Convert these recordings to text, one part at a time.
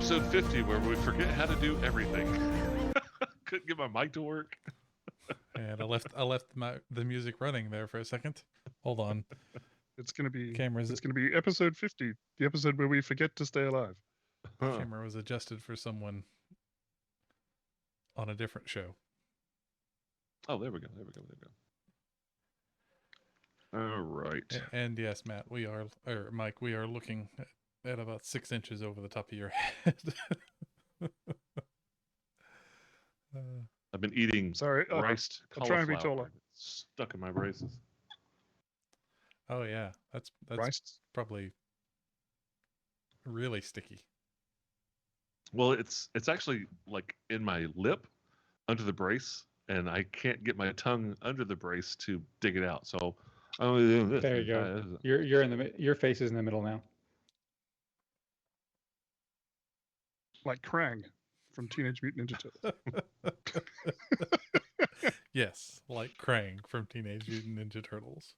episode 50 where we forget how to do everything. Couldn't get my mic to work. And I left the music running there for a second. Hold on. It's gonna be Cameras. It's gonna be episode 50, the episode where we forget to stay alive. The camera was adjusted for someone on a different show. Oh, there we go. All right. And yes, Matt, Mike, we are looking at about 6 inches over the top of your head. I've been eating riced I'll try and be cauliflower. taller. It's stuck in my braces. Oh yeah, that's Rice? probably really sticky. Well, it's actually like in my lip under the brace, and I can't get my tongue under the brace to dig it out. So I'm only doing this. There you go. You're in your face is in the middle now. Like Krang from Teenage Mutant Ninja Turtles. Yes, like Krang from Teenage Mutant Ninja Turtles.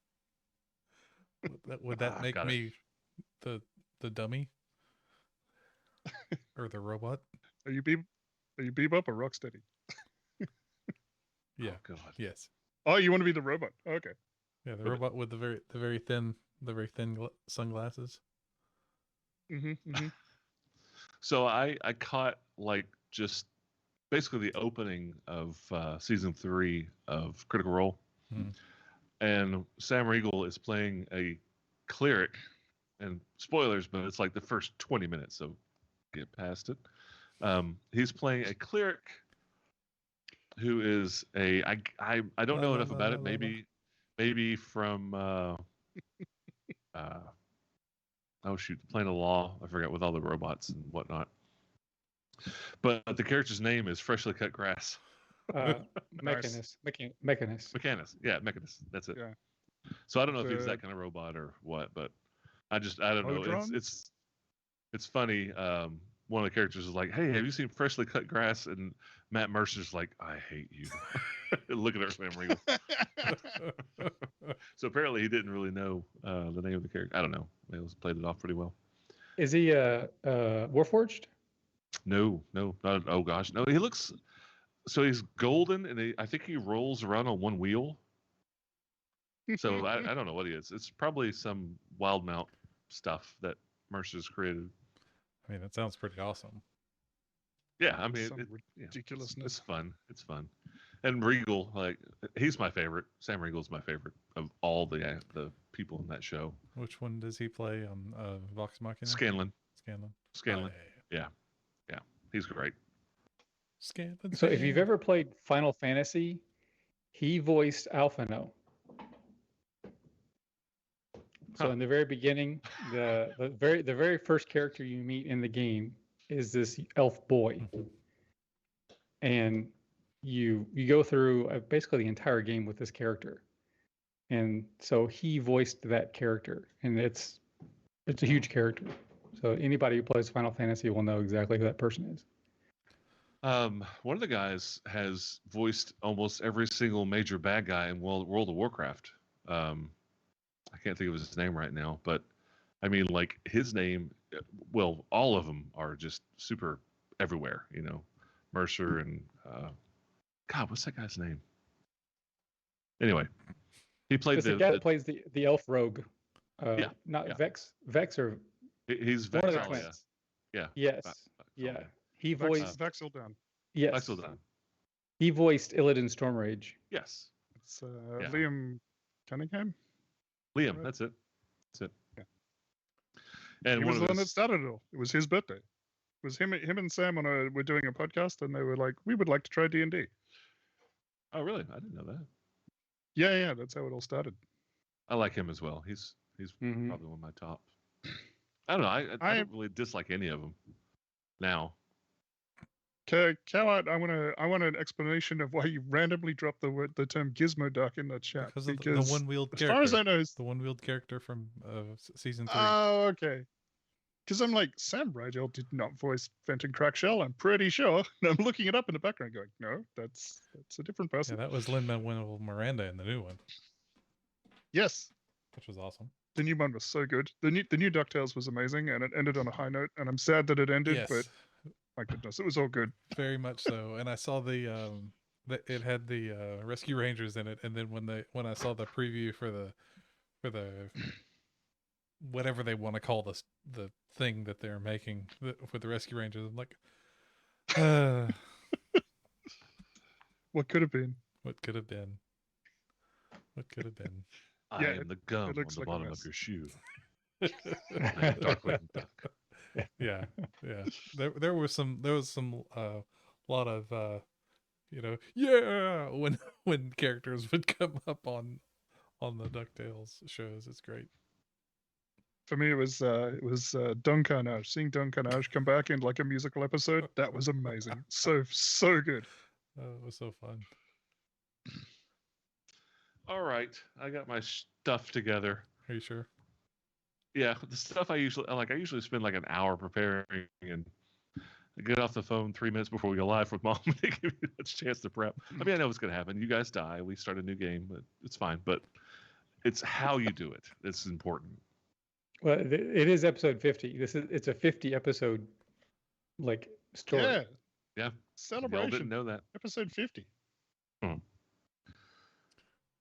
Would that make me the dummy or the robot? Are you Bebop or Rocksteady? Yeah. Oh, God. Yes. Oh, you want to be the robot? Okay. Yeah, the robot with the very thin sunglasses. Mm-hmm. So I caught like just basically the opening of season 3 of Critical Role, and Sam Riegel is playing a cleric, and spoilers, but it's like the first 20 minutes, so get past it. He's playing a cleric who is I don't know enough about it. Maybe from oh shoot, Plane of Law. I forgot, with all the robots and whatnot. But the character's name is Freshly Cut Grass. Mechanist. Mechanist. Yeah, Mechanist. That's it. Yeah. So I don't know if he's that kind of robot or what, but I don't know. It's funny. One of the characters is like, "Hey, have you seen Freshly Cut Grass?" And Matt Mercer's like, "I hate you." Look at our Sam Riegel. So apparently he didn't really know the name of the character. I don't know. They played it off pretty well. Is he Warforged? No, not. Oh gosh, no. He looks. So he's golden, and I think he rolls around on one wheel. So I don't know what he is. It's probably some wild mount stuff that Mercer's created. I mean, that sounds pretty awesome. Yeah, I mean, ridiculousness. It's fun. It's fun. And Riegel, like, he's my favorite. Sam Riegel's my favorite of all the people in that show. Which one does he play on Vox Machina? Scanlan. Oh, Yeah. He's great. Scanlan. So if you've ever played Final Fantasy, he voiced Alphino. So in the very beginning, the very first character you meet in the game is this elf boy, and you go through basically the entire game with this character, and so he voiced that character, and it's a huge character. So anybody who plays Final Fantasy will know exactly who that person is. One of the guys has voiced almost every single major bad guy in World of Warcraft. I can't think of his name right now, but I mean, like, his name, well, all of them are just super everywhere, you know. Mercer and God, what's that guy's name? Anyway, he played the guy that plays the elf rogue. Vex. Vex or he's Vex. One of the twins. Yeah. Yes. Yeah. He voiced Vexildan. Yes. Vexildan. He voiced Illidan Stormrage. Yes. It's Liam Cunningham. Liam, right. That's it. Yeah. And he was the one that started it all. It was his birthday. It was him and Sam were doing a podcast, and they were like, "We would like to try D&D." Oh, really? I didn't know that. Yeah, that's how it all started. I like him as well. He's probably one of my top. I don't know. I don't really dislike any of them now. Coward, I want an explanation of why you randomly dropped the term Gizmo Duck in the chat. Because of the one-wheeled character. As far as I know, the one-wheeled character from season 3. Oh, okay. Because I'm like, Sam Riegel did not voice Fenton Crackshell, I'm pretty sure. And I'm looking it up in the background going, no, that's a different person. Yeah, that was Lin-Manuel Miranda in the new one. Yes. Which was awesome. The new one was so good. The new DuckTales was amazing, and it ended on a high note, and I'm sad that it ended, Yes. but my goodness, it was all good. Very much so. And I saw it had the Rescue Rangers in it, and then when I saw the preview for the whatever they want to call the thing that they're making with the Rescue Rangers, I'm like, What could have been? what could have been? What could have been? I Yeah, am the gum on looks the like a bottom of mess. your shoe. Darkwing Duck. Yeah. There was some lot of yeah when characters would come up on the DuckTales shows. It's great. For me, it was Don Carnage. Seeing Don Carnage come back in like a musical episode, that was amazing. So good. It was so fun. All right, I got my stuff together. Are you sure? Yeah, the stuff I usually spend like an hour preparing and get off the phone 3 minutes before we go live with Mom to give you a chance to prep. I mean, I know what's going to happen. You guys die. We start a new game, but it's fine. But it's how you do it. It's important. Well, it is episode 50. It's a 50 episode like story. Yeah. Yeah. Y'all Celebration. didn't know that. Episode 50.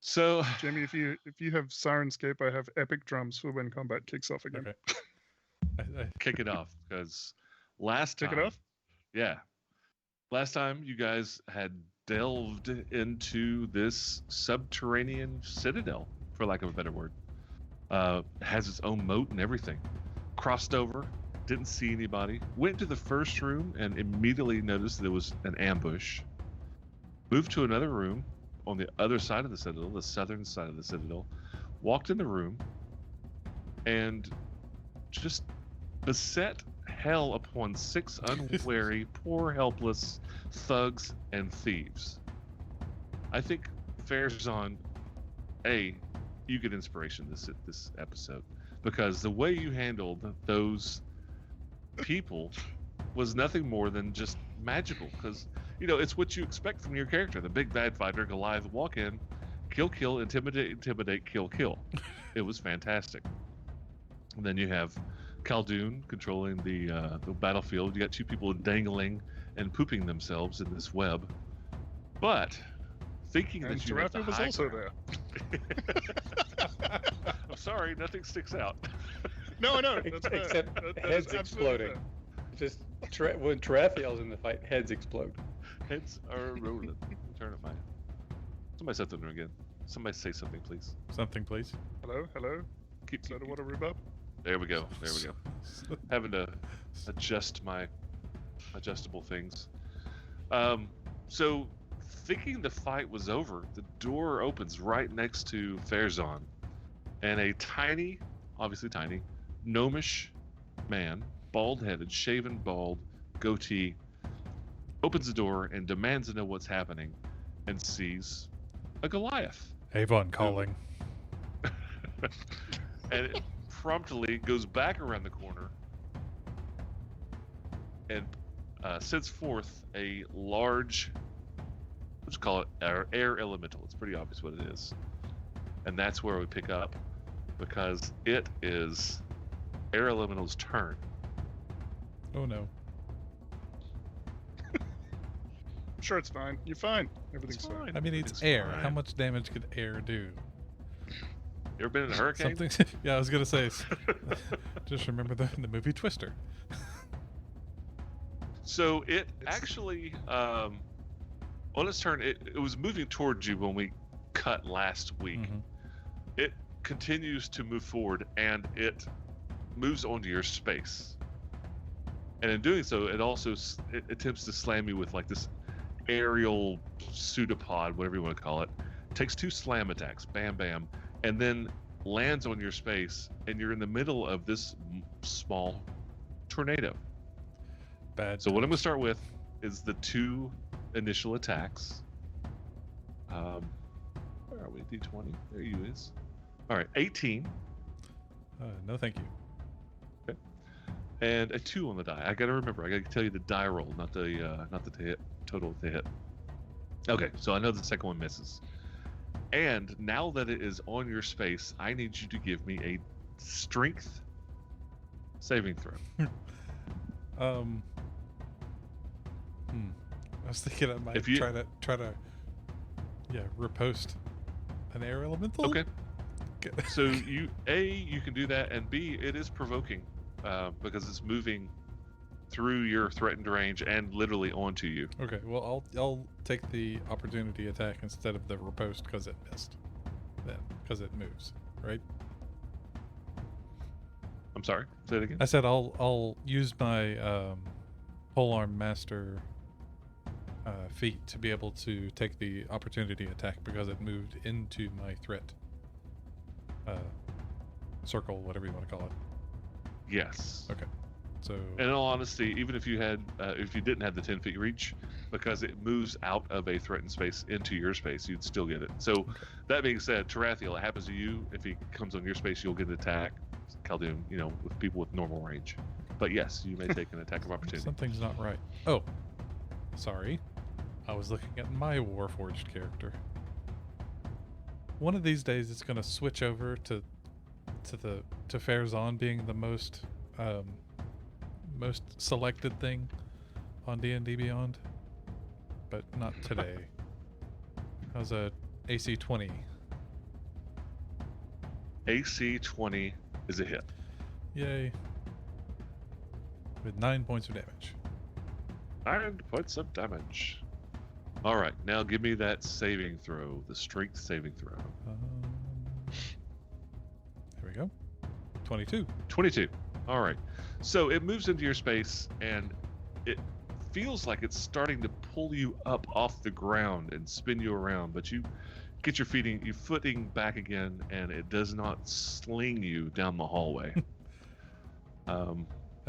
So, Jimmy, if you have Sirenscape, I have epic drums for when combat kicks off again. Okay. kick it off because last time. Kick it off? Yeah. Last time you guys had delved into this subterranean citadel, for lack of a better word. Has its own moat and everything. Crossed over, didn't see anybody. Went to the first room and immediately noticed there was an ambush. Moved to another room on the other side of the citadel, the southern side of the citadel. Walked in the room and just beset hell upon 6 unwary, poor, helpless thugs and thieves. I think Farazan, you get inspiration this episode because the way you handled those people was nothing more than just magical. Because it's what you expect from your character, the big bad fighter Goliath. Walk in, kill, intimidate, kill. It was fantastic. And then you have Khaldun controlling the battlefield. You got 2 people dangling and pooping themselves in this web. But thinking And that you had the Tarathu was high also ground- there. I'm sorry, nothing sticks out. No, that's fair. Except That is heads absolutely exploding. fair. Just when Tarathiel's in the fight, heads explode. Heads are rolling. Turn it, mine. Somebody say something again. Somebody say something, please. Something, please. Hello. Keep. Soda water rhubarb. There we go. Having to adjust my adjustable things. So thinking the fight was over, the door opens right next to Farazan, and a tiny, obviously tiny, gnomish man, bald-headed, shaven bald, goatee, opens the door and demands to know what's happening, and sees a Goliath. Avon calling. And it promptly goes back around the corner and sends forth a large, let's call it air elemental. It's pretty obvious what it is. And that's where we pick up because it is air elemental's turn. Oh no. I'm sure it's fine. You're fine. Everything's fine. I mean, it's It's air. fine. How much damage could air do? You ever been in a hurricane? Something. Yeah, I was gonna say. Just remember the movie Twister. So it actually, on its turn, it was moving towards you when we cut last week. Mhm. It continues to move forward and it moves onto your space. And in doing so, it also it attempts to slam you with like this aerial pseudopod, whatever you want to call it. Takes 2 slam attacks, bam, bam, and then lands on your space, and you're in the middle of this small tornado. Bad. So what I'm going to start with is the 2 initial attacks. Where are we? D20. There you is. All right, 18 No, thank you. and a 2 on the die. I got to remember. I got to tell you the die roll, not the hit total of the hit. Okay, so I know the second one misses. And now that it is on your space, I need you to give me a strength saving throw. I was thinking I might If you- try to repost an air elemental. Okay. Okay. So you can do that, and B, it is provoking because it's moving through your threatened range and literally onto you. Okay, well I'll take the opportunity attack instead of the riposte because it missed. Then because it moves, right? I'm sorry. Say it again. I said I'll use my polearm master feat to be able to take the opportunity attack because it moved into my threat circle, whatever you want to call it. Yes. Okay. So And in all honesty, even if you had, if you didn't have the 10 feet reach, because it moves out of a threatened space into your space, you'd still get it. So, that being said, Tarathiel, it happens to you. If he comes on your space, you'll get an attack. Khaldun, with people with normal range. But yes, you may take an attack of opportunity. something's not right. Oh, sorry. I was looking at my Warforged character. One of these days, it's gonna switch over to Farazan being the most selected thing on D&D Beyond, but not today. I was a AC 20. AC 20 is a hit. Yay! With 9 points of damage. 9 points of damage. All right, now give me that saving throw, the strength saving throw. There we go. 22. 22. All right. So it moves into your space, and it feels like it's starting to pull you up off the ground and spin you around, but you get your footing back again, and it does not sling you down the hallway. I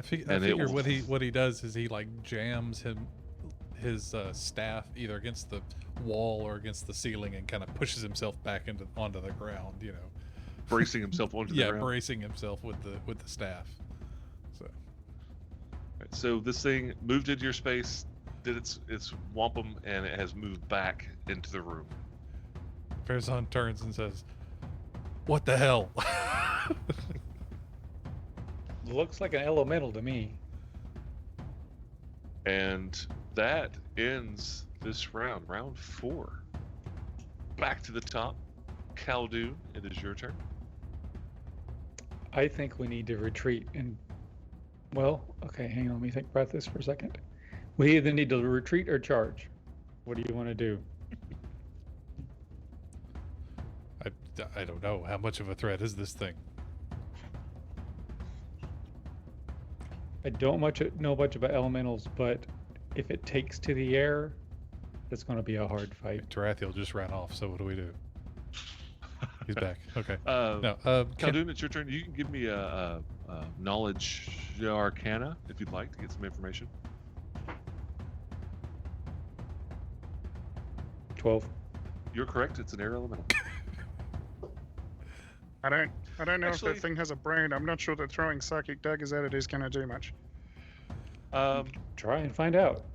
figure what he does is he like jams his staff either against the wall or against the ceiling and kind of pushes himself back onto the ground, bracing himself onto the ground. bracing himself with the staff. So Right, so this thing moved into your space, did its wampum, and it has moved back into the room. Farazan turns and says, "What the hell?" Looks like an elemental to me. And that ends this round, round 4. Back to the top. Khaldun, it is your turn. I think we need to retreat and, well, okay, hang on, let me think about this for a second. We either need to retreat or charge. What do you want to do? I don't know. How much of a threat is this thing? I don't know much about elementals, but if it takes to the air, it's going to be a hard fight. Tarathiel just ran off, so what do we do? He's back. Okay. Khaldun, it's your turn. You can give me a knowledge arcana if you'd like to get some information. 12. You're correct. It's an air elemental. I don't know Actually- if that thing has a brain. I'm not sure that throwing psychic daggers at it is going to do much. Try and find out.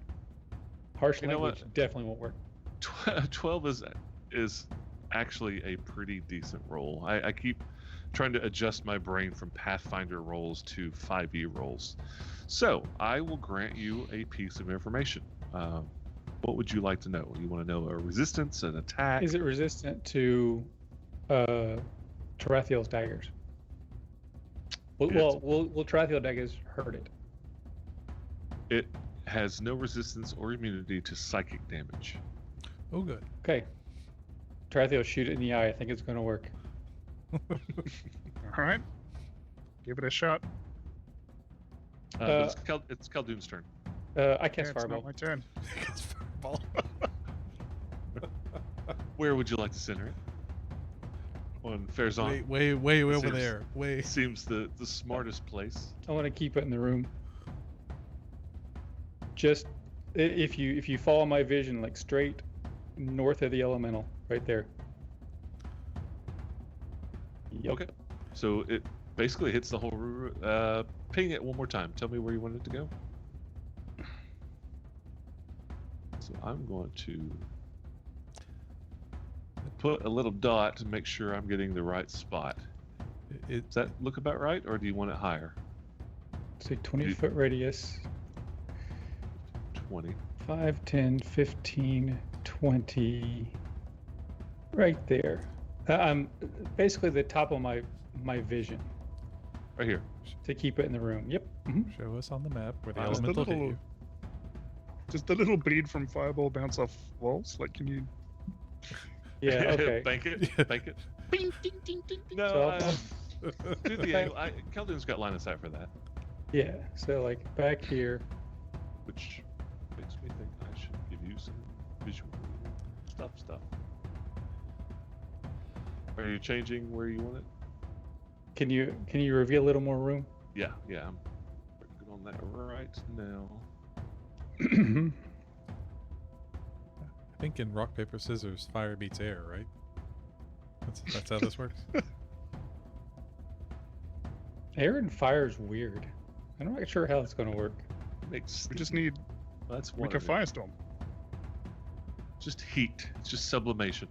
Harsh You know language definitely won't work. 12 is actually a pretty decent roll. I keep trying to adjust my brain from Pathfinder rolls to 5e rolls. So I will grant you a piece of information. What would you like to know? You want to know a resistance, an attack? Is it resistant to Tarathiel's daggers? Will Tarathiel daggers hurt it? It has no resistance or immunity to psychic damage. Oh, good. Okay. Tarathiel, shoot it in the eye. I think it's going to work. All right, give it a shot. But it's Khaldun's turn. I cast It's Fireball. not my turn. It's fireball. Where would you like to center it? On Farazan. Way over Seems- there. Way. Seems the smartest place. I want to keep it in the room. Just if you follow my vision, like straight north of the elemental, right there. Yep. Okay. So it basically hits the whole room. Ping it one more time. Tell me where you want it to go. So I'm going to put a little dot to make sure I'm getting the right spot. Does that look about right, or do you want it higher? Say 20-foot radius. 20. 5, 10, 15, 20. Right there. I'm basically the top of my vision Right here. to keep it in the room. Yep. Mhm. Show us on the map where the Wow. Does the elemental hit little- you. Does the little bead from Fireball bounce off walls? Like, can you? Yeah. Okay. Bank it. Yeah. Bank it. Bing, ding, ding, ding, ding. No, So do the angle. Khaldun's got line of sight for that, Yeah. So like back here. which makes me think I should give you some visual stuff. Are you changing where you want it? Can you reveal a little more room? Yeah, I'm working on that right now. I think in rock, paper, scissors, fire beats air, right? That's how this works. Air and fire is weird. I'm not sure how it's going to work. Makes We just need that's one like a of it. firestorm. Just heat. It's just sublimation.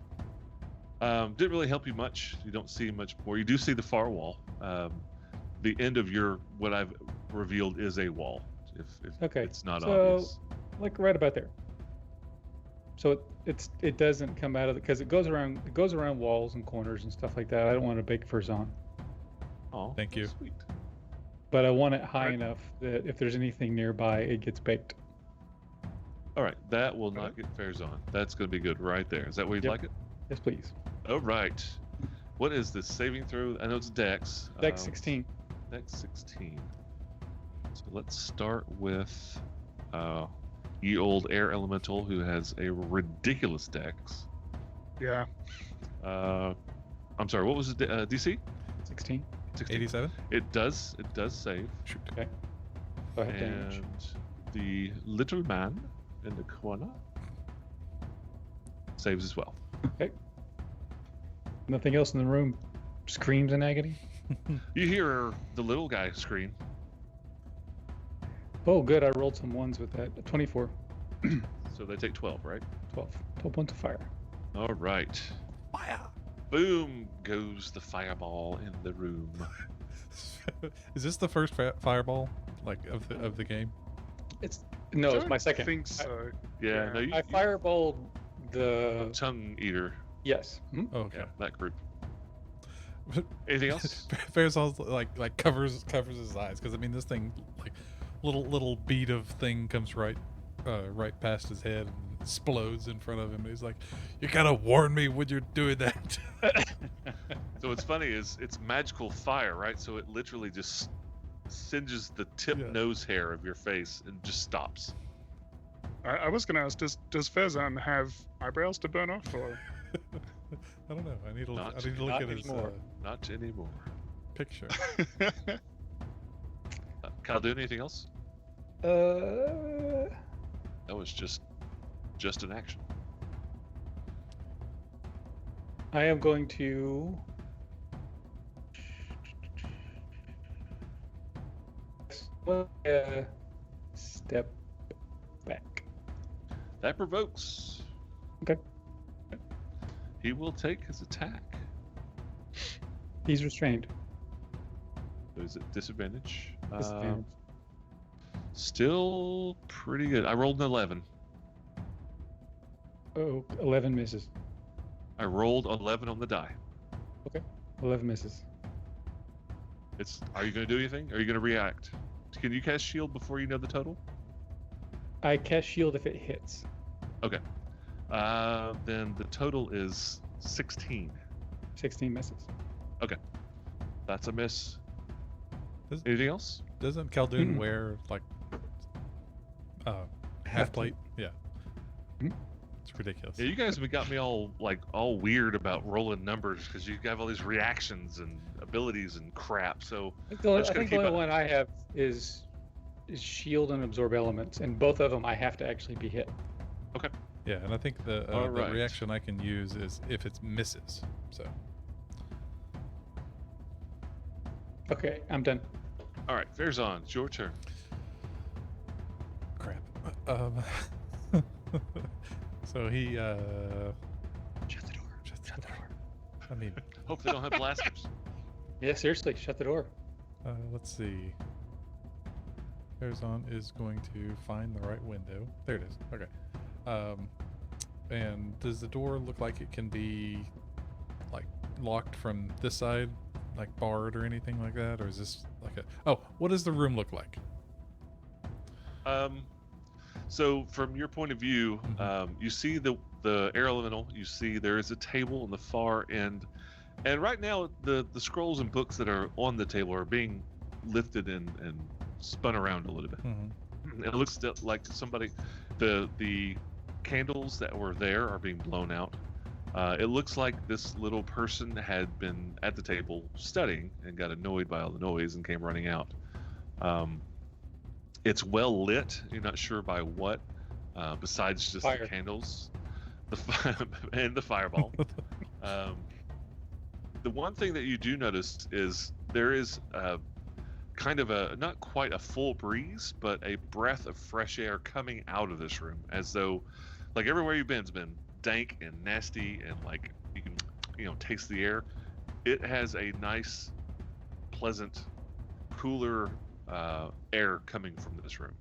Didn't really help you much. You don't see much more. You do see the far wall. The end of your what I've revealed is a wall. If Okay, it's not so- obvious. Like right about there. So it doesn't come out of because it goes around walls and corners and stuff like that. I don't want to bake Ferzan, Oh, Thank you. Sweet. but I want it high Right. enough that if there's anything nearby, it gets baked. All right, that will not get Farazan. That's going to be good right there. Is that where you'd Yep. like it? Yes, please. All right. What is this saving throw? I know it's Dex. Dex 16. Dex 16. So let's start with ye old air elemental who has a ridiculous Dex. Yeah. I'm sorry. What was the DC? 16. 16. 87? It does save. Shoot. Okay. Go ahead, damage. And the little man in the corner saves as well. Nothing else in the room screams in agony. You hear the little guy scream. Oh, good. I rolled some ones with that. 24. So they take 12, right? 12 points of fire. All right. Fire! Boom goes the fireball in the room. Is this the first fireball like of the game? No, it's Don't my second. think so. Yeah, no, I fireballed the. tongue eater. Yes. Mhm. Oh, okay. Yeah, that group. Anything else? Farazan's like covers his eyes because I mean this thing like little bead of thing comes right past his head and explodes in front of him. He's like, "You gotta warn me when you're doing that." So what's funny is it's magical fire, right? So it literally just singes the tip Yeah. nose hair of your face and just stops. I was going to ask, does Fezan have eyebrows to burn off? Or I don't know. I need to Not look not at his anymore. Not anymore. picture. Khaldun, anything else? Uh, That was just an action. I am going to. Step back. That provokes. Okay. He will take his attack. He's restrained. Is it disadvantage? Disadvantage. Still pretty good. I rolled an 11. Oh, 11 misses. I rolled 11 on the die. 11 misses. Are you going to do anything? Are you going to react? Can you cast shield before you know the total? I cast shield if it hits. Then the total is 16. 16 misses. That's a miss. Does- Anything else? Doesn't Khaldun Mm. wear like half plate? Yeah. Mhm. It's ridiculous. Yeah, you guys have got me all weird about rolling numbers because you have all these reactions and abilities and crap. So I think I'm the just gonna only keep up. one I have is shield and absorb elements, and both of them I have to actually be hit. Yeah, and I think the Alright. reaction I can use is if it misses. So Okay, I'm done. all right, Farazan, it's your turn. crap. So he Shut the door. shut the door. I mean, Hope they don't have blasters. Yeah, seriously, shut the door. let's see. Farazan is going to find the right window. There it is. Okay. And does the door look like it can be like locked from this side, like barred or anything like that, or is this like a? Oh, what does the room look like? So from your point of view, Mhm. you see the air elemental. You see there is a table on the far end, and right now the scrolls and books that are on the table are being lifted and spun around a little bit. Mm-hmm. It looks like somebody, the candles that were there are being blown out. It looks like this little person had been at the table studying and got annoyed by all the noise and came running out. It's well lit. You're not sure by what, besides just Fire. the candles, and the fireball. The one thing that you do notice is there is kind of a, not quite a full breeze, but a breath of fresh air coming out of this room, as though, like, everywhere you've been's been dank and nasty, and like you can, taste the air. It has a nice, pleasant, cooler air coming from this room.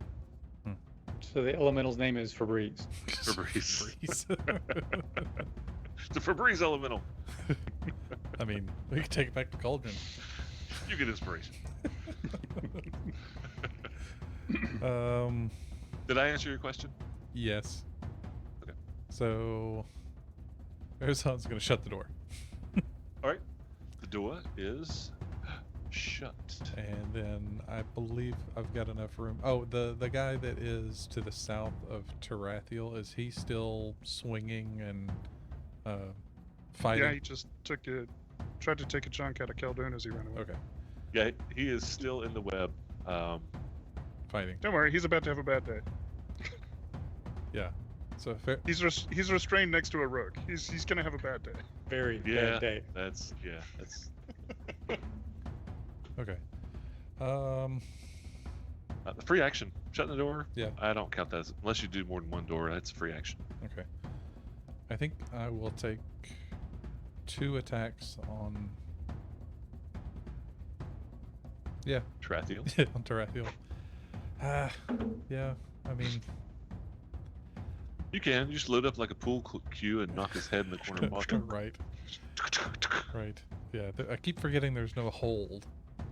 So the elemental's name is Febreze. Febreze. Febreze. The Febreze elemental. I mean, we can take it back to Cauldron. You get inspiration. Did I answer your question? Yes. Okay. So, Farazan's gonna shut the door, All right. The door is shut. and then I believe I've got enough room. Oh, the guy that is to the south of Tarathiel, is he still swinging and fighting? Yeah, he just tried to take a chunk out of Khaldun as he ran away. Okay, Yeah, he is still in the web. fighting. Don't worry, he's about to have a bad day. Yeah. So He's restrained next to a rogue. He's gonna have a bad day. Very Yeah, bad day. that's okay. The free action. Shutting the door. Yeah. I don't count that as, unless you do more than one door. That's free action. Okay. I think I will take 2 attacks on. Yeah, Tarathiel. on Tarathiel. Yeah. I mean, You can. You just load up like a pool cue and knock his head in the corner of the right. Right. Yeah. I keep forgetting there's no hold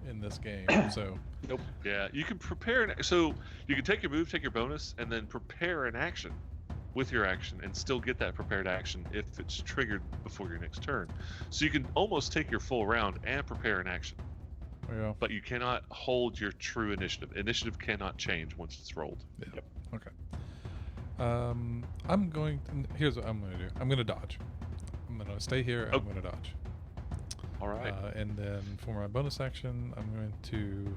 in this game. So. Nope. Yeah, you can prepare so you can take your move, take your bonus, and then prepare an action with your action and still get that prepared action if it's triggered before your next turn. So you can almost take your full round and prepare an action, Yeah. but you cannot hold your true initiative. Initiative cannot change once it's rolled. Yeah. Okay. I'm going to. Here's what I'm going to do. I'm going to dodge. I'm going to stay here. And I'm going to dodge. All right. And then for my bonus action, I'm going to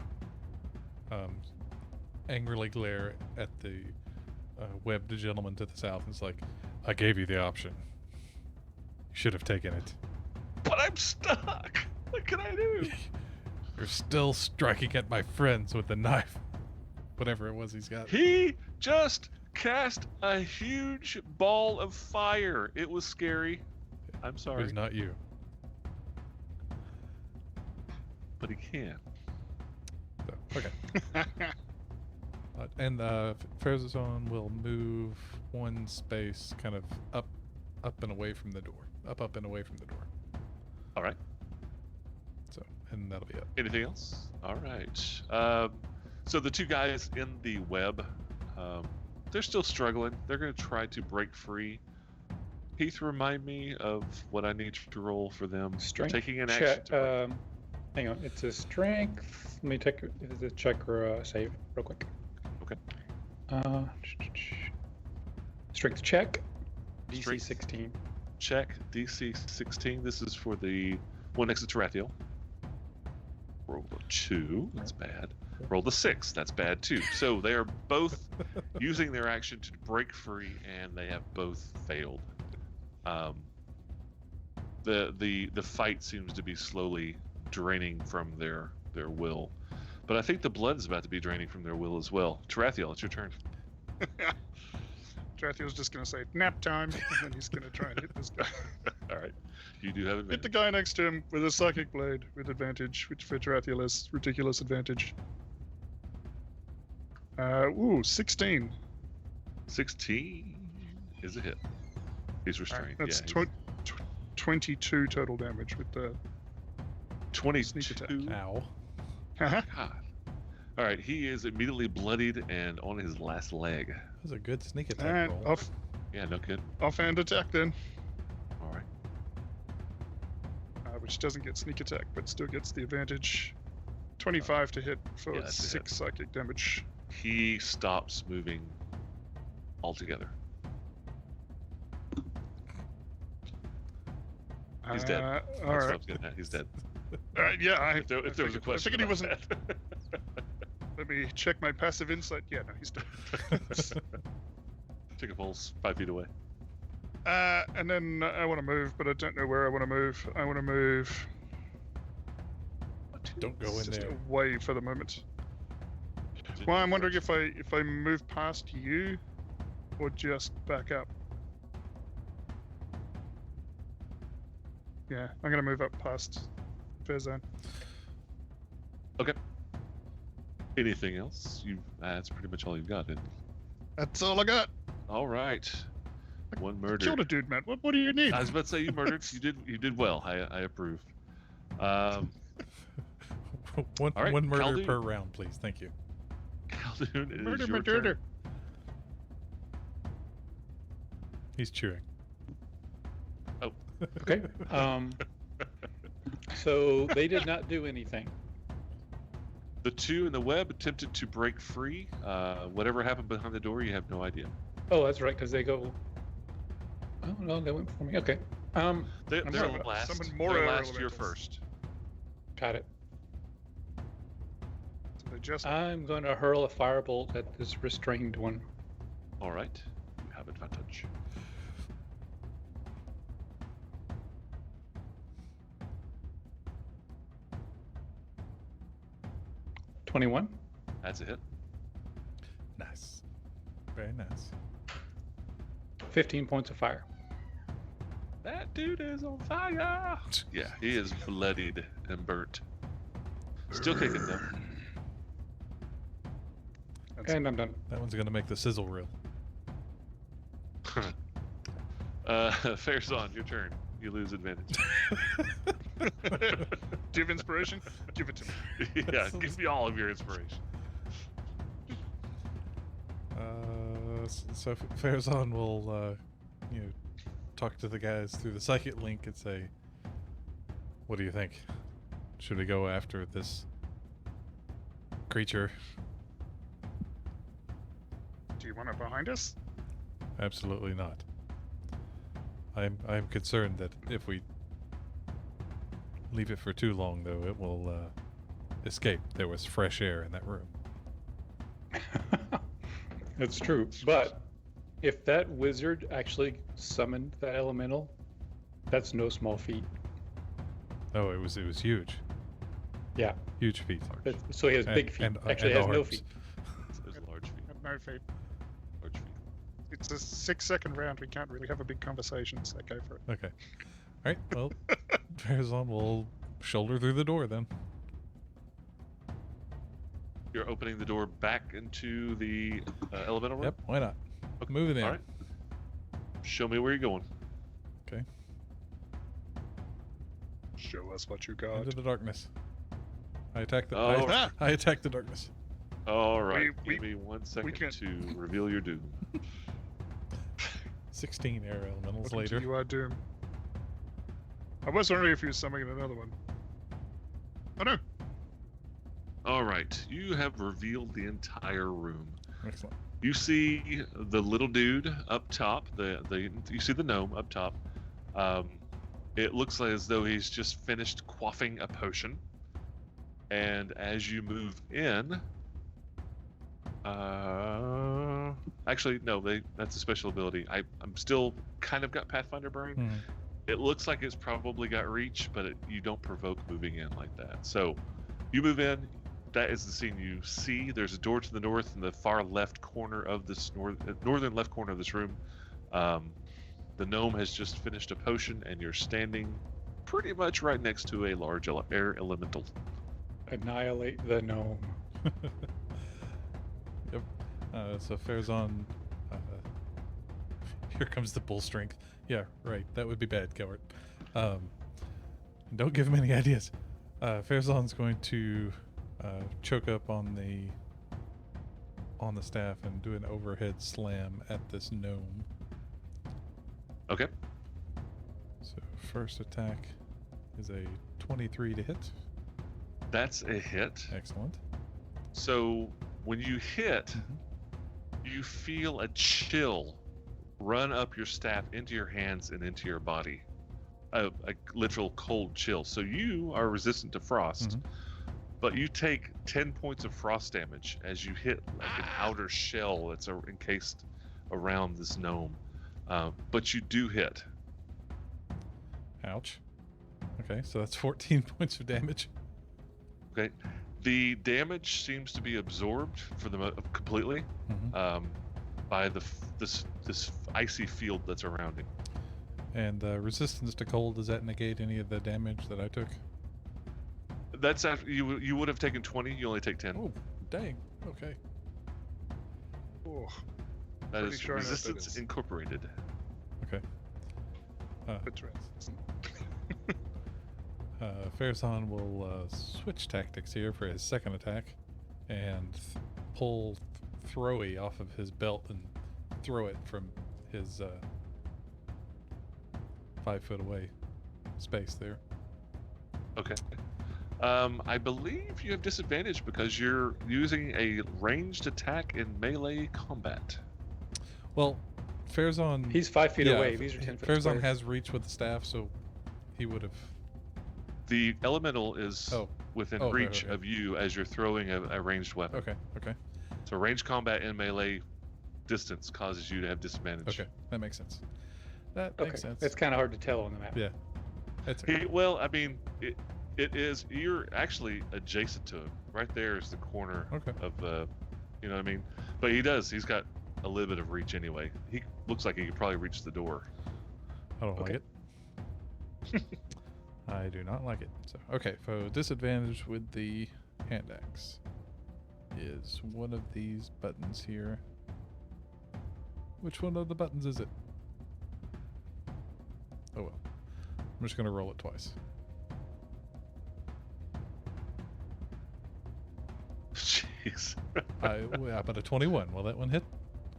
angrily glare at the webbed gentleman to the south. It's like, I gave you the option. You should have taken it. But I'm stuck. What can I do? You're still striking at my friends with the knife. Whatever it was he's got. He just cast a huge ball of fire. It was scary. I'm It sorry, was not you. but he can. So, okay. And Farazan will move 1 space kind of up and away from the door. Up and away from the door. All right. So, and that'll be it. Anything else? All right. So the 2 guys in the web, they're still struggling. They're going to try to break free. Heath, remind me of what I need to roll for them. Strength Taking an check. action. To Hang on, it's a strength. Let me take a check or a save real quick. Okay. Strength check. DC Strength. 16. check DC 16. This is for the one next to Tarathiel. Roll a 2. That's bad. Roll the 6. That's bad too. So they are both using their action to break free, and they have both failed. The fight seems to be slowly draining from their will, but I think the blood is about to be draining from their will as well. Tarathiel, it's your turn. Tarathiel's just gonna say nap time, and then he's gonna try and hit this guy. All right, you do have Hit the advantage. guy next to him with a psychic blade with advantage, which for Tarathiel is ridiculous advantage. Ooh, 16. 16 is a hit. He's restrained. That's yeah, 22 total damage with the 22. sneak attack. Ow. Haha. God. All right, he is immediately bloodied and on his last leg. That was a good sneak attack And roll. Yeah, no kid. offhand attack then, All right. which doesn't get sneak attack, but still gets the advantage. 25 to hit for Yeah, that's a hit. 6 psychic damage. He stops moving altogether. He's dead. All That's what I right. was getting at. He's dead. Yeah, If there was a I question. figured he about wasn't. that. Let me check my passive insight. Yeah, no, he's dead. Chicken Pole's 5 feet away. And then I want to move, but I don't know where I want to move. I want to move Don't go in just there. away for the moment. Well, I'm wondering if I move past you, or just back up. Yeah, I'm gonna move up past Fair Zone. Okay. Anything else? That's pretty much all you've got. Then. That's all I got. All right. One murder. Killed a dude, man. What do you need? I was about to say you murdered. You did well. I approve. one all right, one murder Khaldun. per round, please. Thank you. Khaldun, it is Murder, your murder. turn. He's chewing. Okay. So they did not do anything. The two in the web attempted to break free. Whatever happened behind the door, you have no idea. Oh, that's right, because they go. Oh no, they went before me. Okay. They're sorry, last. summon more They're air last. You're elementals. first. Got it. So they just I'm going to hurl a firebolt at this restrained one. All right. You have advantage. $21. That's a hit. Nice. Very nice. 15 points of fire. That dude is on fire. Yeah, he is bloodied and burnt. Still kicking though. And I'm done. That one's gonna make the sizzle reel. Farazan, your turn. You lose advantage. do you have inspiration? Give it to me. Yeah, give me all of your inspiration. So Farazan will, talk to the guys through the psychic link and say, "What do you think? Should we go after this creature?" Do you want it behind us? Absolutely not. I'm concerned that if we leave it for too long, though, it will escape. There was fresh air in that room. That's true. But if that wizard actually summoned that elemental, that's no small feat. Oh, it was huge. Yeah. Huge feat. So he has big feet. Actually, he has no arms. feet. There's large feet. No feet. Large feet. It's a 6-second round. We can't really have a big conversation, so go for it. Okay. All right. Well, Farazan will shoulder through the door then. You're opening the door back into the elemental room? Yep. Why not? Okay, Moving in. All right. Show me where you're going. Okay. Show us what you got. Into the darkness. I attack the. Oh, I attack the darkness. All right. We- Give me 1 second can't- to reveal your doom. 16 air elementals Welcome to later. You are Doom. I was wondering if he was summoning another one. Oh no! All right. You have revealed the entire room. Excellent. You see the little dude up top. You see the gnome up top. It looks like as though he's just finished quaffing a potion. And as you move in, actually no, that's a special ability. I'm still kind of got Pathfinder Brain. Mhm. It looks like it's probably got reach, but you don't provoke moving in like that. So you move in. That is the scene you see. There's a door to the north in the far left corner of this northern left corner of this room. The gnome has just finished a potion, and you're standing pretty much right next to a large air elemental. Annihilate the gnome. Yep. So Farazan, here comes the bull strength. Yeah, right. That would be bad, Coward. Don't give him any ideas. Farazan's going to choke up on the staff and do an overhead slam at this gnome. Okay. So first attack is a 23 to hit. That's a hit. Excellent. So when you hit, Mhm. you feel a chill run up your staff into your hands and into your body. A literal cold chill. So you are resistant to frost, Mhm. but you take 10 points of frost damage as you hit like an outer shell that's encased around this gnome. But you do hit. Ouch. Okay, so that's 14 points of damage. Okay. The damage seems to be absorbed for completely Mhm. by this icy field that's around him. And resistance to cold, does that negate any of the damage that I took? That's after you would have taken 20. You only take 10. Oh, dang. Okay. Oh, That pretty is sure I know what that resistance is. incorporated. Okay. interesting. Farazan will switch tactics here for his second attack and pull Throwy off of his belt and throw it from his 5 foot away space there. Okay. I believe you have disadvantage because you're using a ranged attack in melee combat. Well, Farazan. He's 5 feet yeah, away. These are 10 foot Farazan squares. has reach with the staff, so he would have. The elemental is Oh. within Oh, right, reach okay. of you as you're throwing a ranged weapon. Okay. Okay. So ranged combat in melee distance causes you to have disadvantage. Okay. That makes sense. That Okay, makes sense. it's kind of hard to tell on the map. Yeah. That's okay. Well, I mean, it is. You're actually adjacent to him. Right there is the corner Okay. of the. You know what I mean? But he does. He's got a little bit of reach anyway. He looks like he could probably reach the door. I don't Okay. like it. I do not like it. So okay, so disadvantage with the hand axe is one of these buttons here. Which one of the buttons is it? Oh well. I'm just gonna roll it twice. Jeez. Well, but a 21. Will that one hit?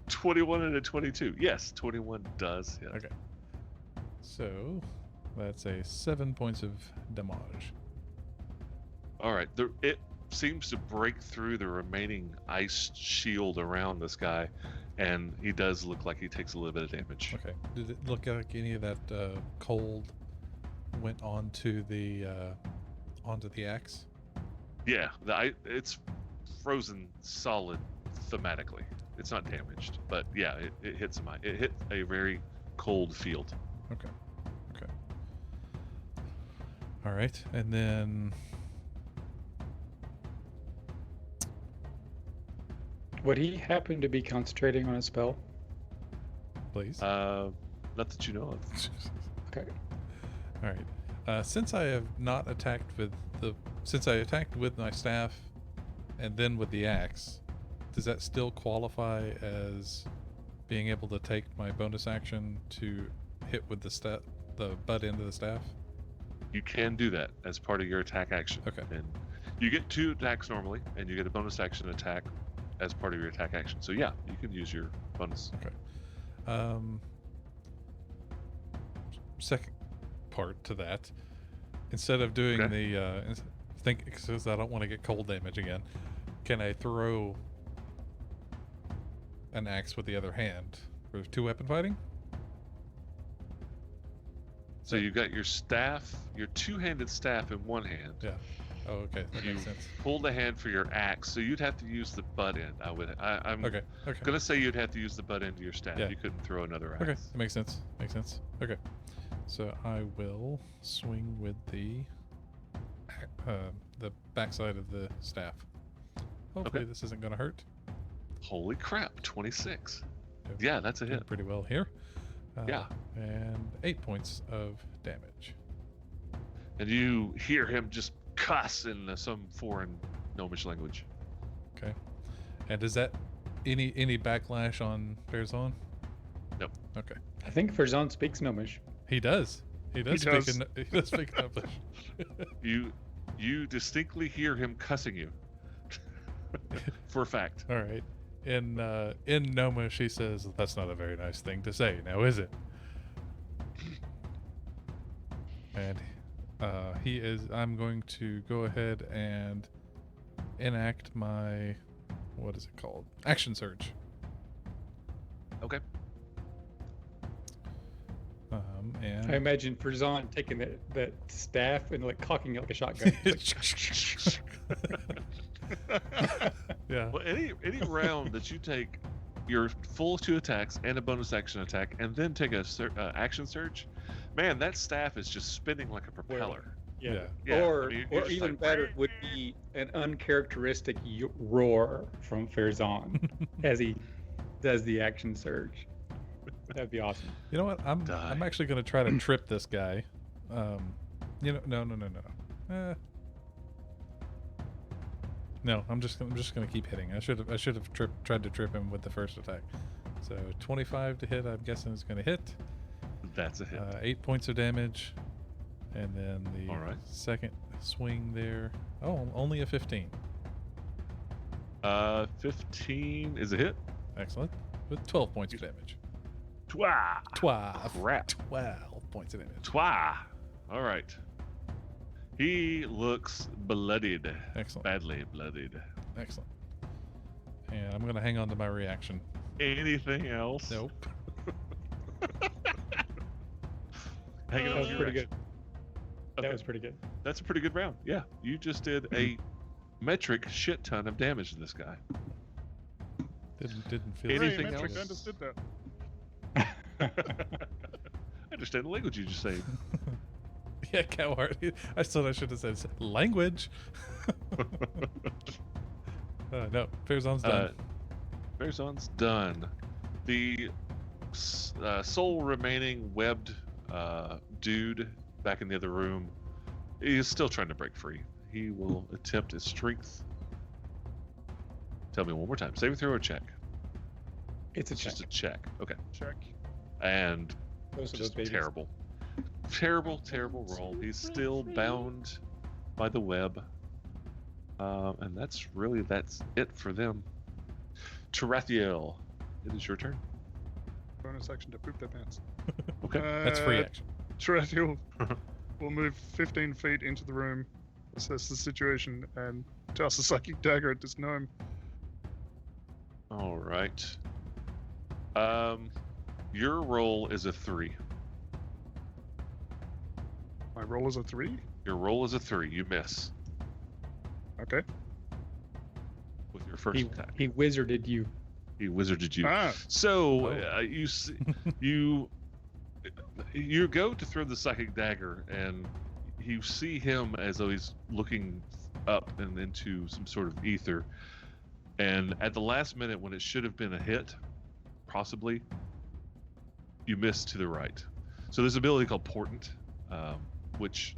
21 and a 22. Yes, 21 does hit. Okay. So that's a 7 points of damage. All right. It seems to break through the remaining ice shield around this guy, and he does look like he takes a little bit of damage. Okay. Did it look like any of that cold went onto the axe? Yeah, it's frozen solid thematically. It's not damaged, but yeah, it hits him. It hit a very cold field. Okay. Okay. All right, and then Would he happen to be concentrating on a spell? please. Not that you know of. Okay. All right. Since I have not attacked since I attacked with my staff, and then with the axe, does that still qualify as being able to take my bonus action to hit with the butt end of the staff? You can do that as part of your attack action. Okay. And you get 2 attacks normally, and you get a bonus action attack as part of your attack action. So yeah, you can use your bonus. Second part to that, instead of doing Okay. because I don't want to get cold damage again, can I throw an axe with the other hand for 2-weapon fighting? So you got your staff, your 2-handed staff in one hand. Yeah. Oh, okay. That You makes sense. pull the hand for your axe, so you'd have to use the butt end. I'm Okay. Okay. gonna say you'd have to use the butt end of your staff. Yeah. You couldn't throw another axe. Okay. That makes sense. Makes sense. Okay. So I will swing with the backside of the staff. Hopefully Okay. this isn't going to hurt. Holy crap! 26. Doing- Yeah, that's a doing hit. pretty well here. Yeah. And 8 points of damage. And you hear him just cuss in some foreign gnomish language. Okay. And does that Any backlash on Farazan? Nope. Okay. I think Farazan speaks Gnomish. He does. He does He speak. does. He does speak English. You distinctly hear him cussing you. For a fact. All right. In Noma, she says, "That's not a very nice thing to say, now is it?" And he is. I'm going to go ahead and enact my, what is it called? Action surge. Okay. And I imagine Farazan taking that staff and like cocking it like a shotgun. yeah. Well, any round that you take your full 2 attacks and a bonus action attack, and then take a action surge, man, that staff is just spinning like a propeller. Yeah. Yeah, or I mean, you're or just even like, better would be an uncharacteristic roar from Farazan as he does the action surge. That'd be awesome. You know what? I'm Die. actually going to try to trip this guy. No. No, I'm just gonna keep hitting. I should have tried to trip him with the first attack. So 25 to hit. I'm guessing is going to hit. That's a hit. 8 points of damage, and then the All right. second swing there. Oh, only a 15. 15 is a hit. Excellent. With 12 points of damage. Twa. 12. Crap. 12 points of damage. Twa. All right. He looks bloodied. Excellent. Badly bloodied. Excellent. And I'm going to hang on to my reaction. Anything else? Nope. Hanging on That was to pretty your good. Okay. That was pretty good. That's a pretty good round. Yeah, you just did a metric shit ton of damage to this guy. Didn't feel Anything Hooray, Metric else? understood that. I understand the language you just say. Yeah, coward. I thought I should have said language. No, Farazan's done. Farazan's done. The sole remaining webbed dude back in the other room is still trying to break free. He will attempt his strength. Tell me one more time. Save it through or check? It's a It's check. just a check. Okay. Check. And Those are those just babies. terrible. Terrible roll. He's still bound by the web. And that's it for them. Tarathiel, it is your turn. Bonus action to poop their pants. Okay. That's free action. Tarathiel will move 15 feet into the room, assess the situation, and toss a psychic dagger at this gnome. All right. Your roll is a 3. My roll is a 3. Your roll is a 3. You miss Okay. with your first attack. He wizarded you. He wizarded you. Ah, So Oh. you go to throw the psychic dagger, and you see him as though he's looking up and into some sort of ether. And at the last minute, when it should have been a hit, possibly, you miss to the right. So there's an ability called Portent, which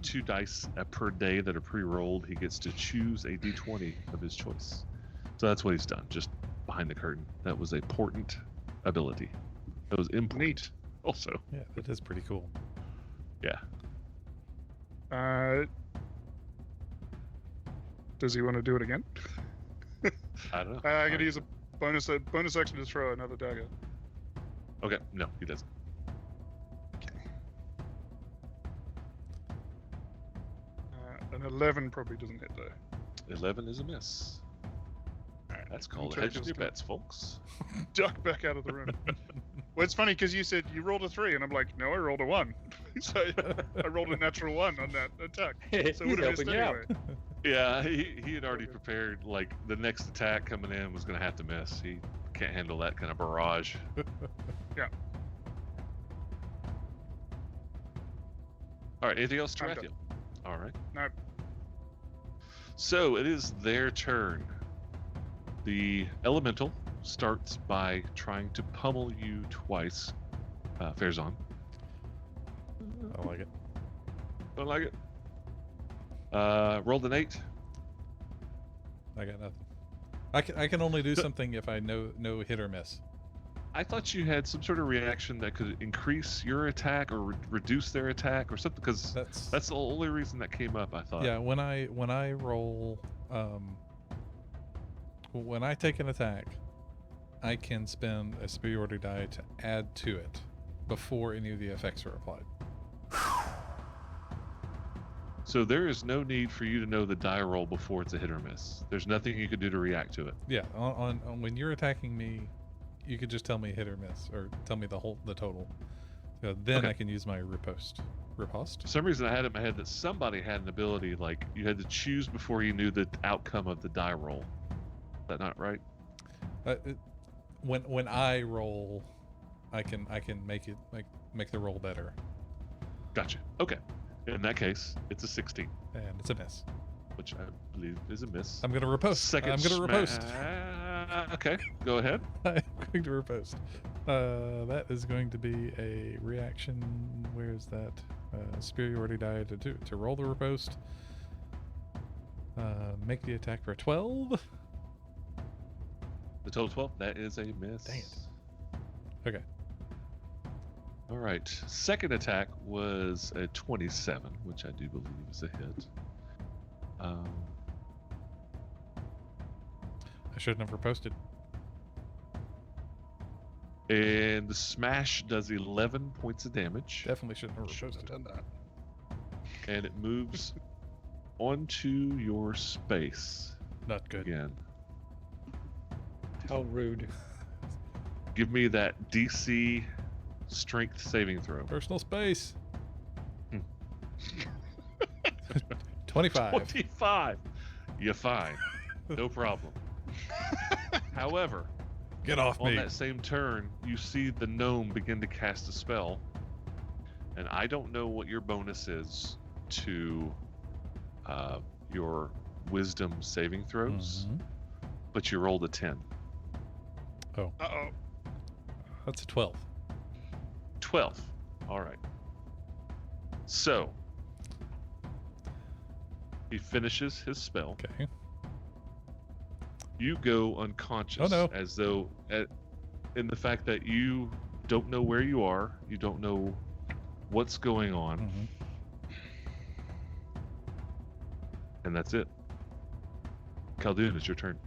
2 dice per day that are pre-rolled. He gets to choose a d20 of his choice. So that's what he's done, just behind the curtain. That was a Portent ability. That was important. Neat. Also, Yeah, that is pretty cool. yeah. Does he want to do it again? I don't know. I gotta use a bonus action to throw another dagger. Okay, no, he doesn't. An 11 probably doesn't hit though. 11 is a miss. That's called Check hedging this your guy. bets, folks. Duck back out of the room. Well, it's funny because you said you rolled a 3, and I'm like, no, I rolled a 1. So I rolled a natural 1 on that attack. So it He's would have missed helping you out. anyway. Yeah, he had already prepared, like, the next attack coming in was going to have to miss. He can't handle that kind of barrage. Yeah. All right, anything else, I'm done. Tarathiel? All right. No. So it is their turn. The elemental starts by trying to pummel you twice. Farazan. I like it. Don't like it. Rolled an 8. I got nothing. I can only do something if I know hit or miss. I thought you had some sort of reaction that could increase your attack or reduce their attack or something, because that's the only reason that came up. I thought. Yeah, when I roll, when I take an attack, I can spend a superiority die to add to it before any of the effects are applied. So there is no need for you to know the die roll before it's a hit or miss. There's nothing you can do to react to it. Yeah, on when you're attacking me, you could just tell me hit or miss, or tell me the total. Then Okay. I can use my riposte. Riposte? For some reason, I had in my head that somebody had an ability, like you had to choose before you knew the outcome of the die roll. Is that not right? When I roll, I can make it make the roll better, Gotcha. Okay. In that case, it's a 16, and it's a miss. which I believe is a miss. I'm gonna riposte. Second I'm gonna riposte. Okay, go ahead. I'm going to riposte. That is going to be a reaction. Where is that? Superiority die to roll the riposte. Make the attack for 12. The total 12, that is a miss. Dang it. Okay. All right. Second attack was a 27, which I do believe is a hit. I shouldn't have riposted. And the smash does 11 points of damage, Definitely shouldn't have Should have riposted. done that. and it moves onto your space Not good. again. How rude. Give me that DC strength saving throw. Personal space. Hmm. 25. 25. You're fine. No problem. However, Get off on me. that same turn, you see the gnome begin to cast a spell. And I don't know what your bonus is to your wisdom saving throws, Mhm. but you rolled a 10. Uh-oh. That's a 12. 12. All right. So, he finishes his spell. Okay. You go unconscious, Oh, no. as though in the fact that you don't know where you are, you don't know what's going on, Mhm. and that's it. Khaldun, it's your turn.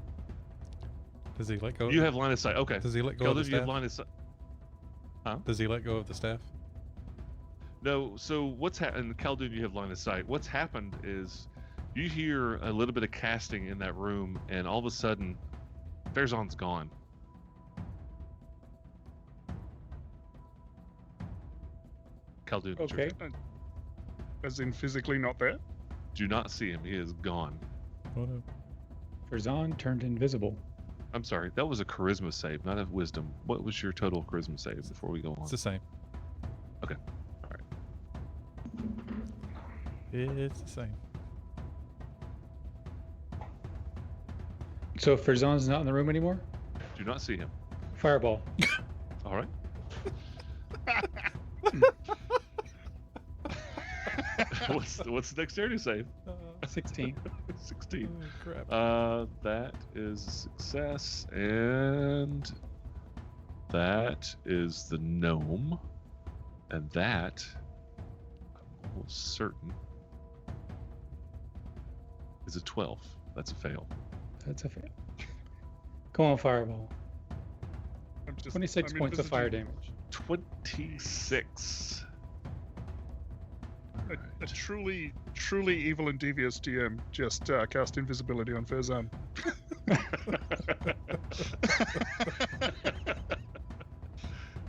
Does he let go? You have line of sight. Okay. Does he let go of the Khaldun, you have staff? line of sight. Does he let go of the staff? No, so what's happened, Khaldun, you have line of sight. What's happened is you hear a little bit of casting in that room, and all of a sudden, Farazan's gone. Khaldun, it's your Okay. turn. As in physically not there? Do not see him. He is gone. Oh no. Farazan turned invisible. I'm sorry. That was a charisma save, not a wisdom. What was your total charisma save before we go on? It's the same. Okay. All right. It's the same. So Farazan's not in the room anymore? Do not see him. Fireball. All right. what's the dexterity save? 16. 16. Oh, crap. That is a success, and that is the gnome, and that I'm almost certain is a 12. That's a fail. That's a fail. Come on, Fireball. I'm just, 26 points of fire damage. 26. A truly evil and devious DM just cast invisibility on Farazan.